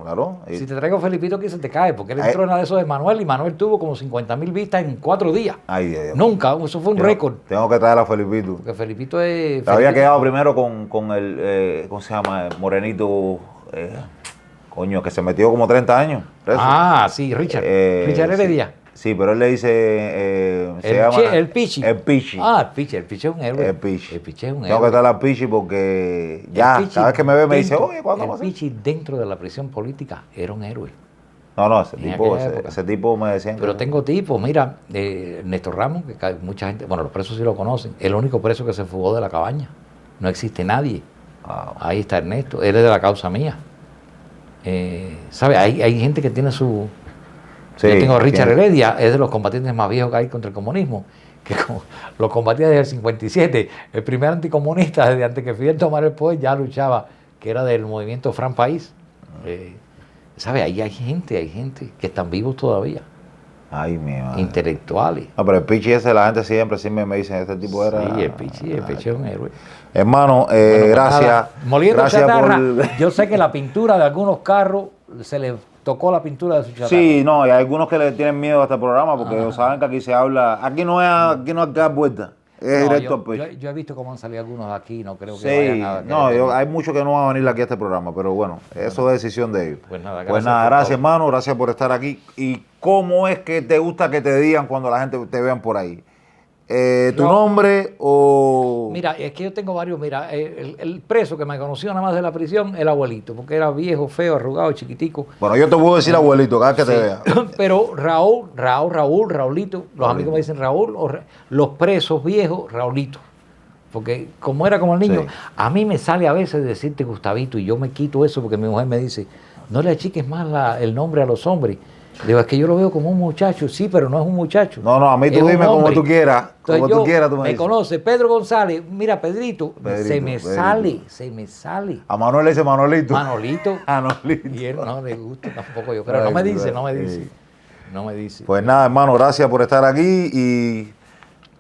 Y- Si te traigo a Felipito aquí se te cae, porque él entró en una de esos de Manuel y Manuel tuvo como 50,000 vistas en 4 días. Ay, Dios. Nunca, eso fue un récord. Tengo que traer a Felipito. Porque Felipito es... Había Felipito- quedado primero con el, ¿cómo se llama? El morenito, coño, que se metió como 30 años. preso. Ah, sí, Richard. Richard Heredia. Sí, pero él le dice, se llama... El Pichi. El Pichi. Ah, el Pichi es un héroe. El Pichi. El Pichi es un Tengo que héroe. traer al Pichi porque ya, El Pichi cada vez que me ve me dice, dentro- oye, ¿cuándo el pasa? Pichi dentro de la prisión política era un héroe. No, ese En tipo, aquella época. ese tipo me decían Pero que... tengo tipos, mira, Néstor Ramos, que mucha gente, bueno, los presos sí lo conocen, el único preso que se fugó de la cabaña. No existe nadie. Wow. Ahí está Ernesto, él es de la causa mía. ¿Sabes? Hay gente que tiene su... Sí, Yo tengo a Richard tiene- Heredia, es de los combatientes más viejos que hay contra el comunismo, que lo combatía desde el 57. El primer anticomunista, desde antes que Fidel tomara el poder, ya luchaba, que era del movimiento Fran País. ¿Sabes? Ahí hay gente que están vivos todavía, Ay, mi madre. intelectuales. No, pero el Pichi ese, la gente siempre me dicen, este tipo era... Sí, el Pichi es un héroe. Hermano, Bueno, pues gracias. nada, Moliendo Gracias chatarra, por... yo sé que la pintura de algunos carros se le tocó la pintura de su chatarra. Sí, no, hay algunos que le tienen miedo a este programa porque ellos saben que aquí se habla, aquí no es que dar vuelta, es No, directo al pecho. yo he visto cómo han salido algunos de aquí, no creo que Sí, vayan a no, querer hay muchos que no van a venir aquí a este programa, pero bueno, eso es decisión de ellos. Pues nada, Pues gracias nada, por gracias todo. hermano, gracias por estar aquí. ¿Y cómo es que te gusta que te digan cuando la gente te vean por ahí? ¿Tu No. nombre o...? Mira, es que yo tengo varios, mira, el preso que me conoció nada más de la prisión, el abuelito, porque era viejo, feo, arrugado, chiquitico. Bueno, yo te puedo decir abuelito cada vez que te vea. Pero Raulito, los amigos me dicen Raúl, los presos viejos, Raulito. Porque como era como el niño, Sí. a mí me sale a veces decirte Gustavito y yo me quito eso porque mi mujer me dice, no le achiques más el nombre a los hombres. Le digo, es que yo lo veo como un muchacho, sí, pero no es un muchacho. No, a mí es tú un dime como hombre. tú quieras, Entonces como tú quieras tú me dices. conoce Pedro González, mira Pedrito, se me sale. A Manuel le dice Manolito. Manolito. Manolito. Y él no le gusta tampoco yo, pero no me dice. No me dice. Pues nada, hermano, gracias por estar aquí y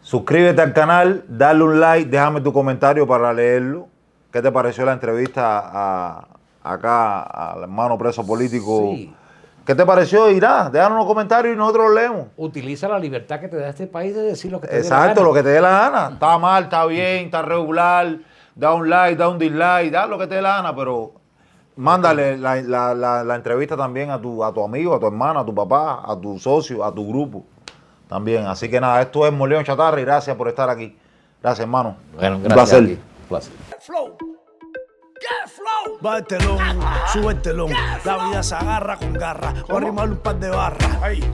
suscríbete al canal, dale un like, déjame tu comentario para leerlo. ¿Qué te pareció la entrevista acá al hermano preso político? Sí. ¿Qué te pareció? Irá, déjanos unos comentarios y nosotros los leemos. Utiliza la libertad que te da este país de decir lo que te dé la Exacto, gana. lo que te dé la gana. Está mal, está bien, está regular, da un like, da un dislike, da lo que te dé la gana, pero mándale la entrevista también a tu amigo, a tu hermano, a tu papá, a tu socio, a tu grupo también. Así que nada, esto es Moliendo Chatarra y gracias por estar aquí. Gracias, hermano. Bueno, Un gracias. placer. a ti. Un placer. Flow. Get flow. Va el telón, sube el telón. La vida se agarra con garra. Voy a rimarle un par de barras.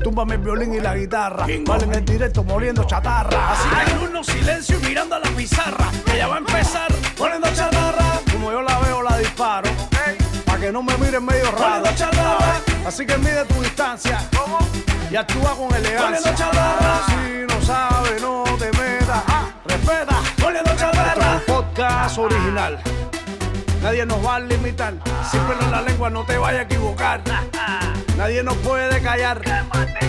Túmbame el violín y la guitarra. Vale en el directo moliendo chatarra. Así que alumnos, silencio y mirando a la pizarra. Que ya va a empezar poniendo chatarra. Como yo la veo, la disparo. Pa' que no me miren medio raro. Así que mide tu distancia. Y actúa con elegancia. Si no sabes, no te metas. Respeta. Esto es un podcast original. Nadie nos va a limitar. Siempre en la lengua, no te vayas a equivocar. Nadie nos puede callar.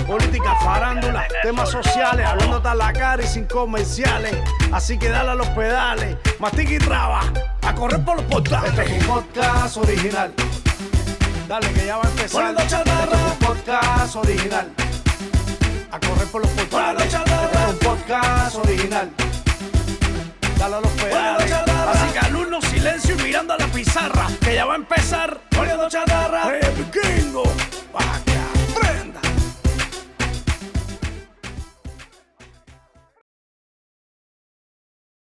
Política, farándula, temas sociales, hablándote a la cara y sin comerciales. Así que dale a los pedales, mastica y traba, a correr por los portales. Este es un podcast original. Dale que ya va a empezar. Esto es un podcast original. A correr por los portales. Este es un podcast original. Dale a los pedales. Así que alumnos, silencio y mirando a la pizarra. Que ya va a empezar poniendo chatarra. ¡Hey, Vikingo!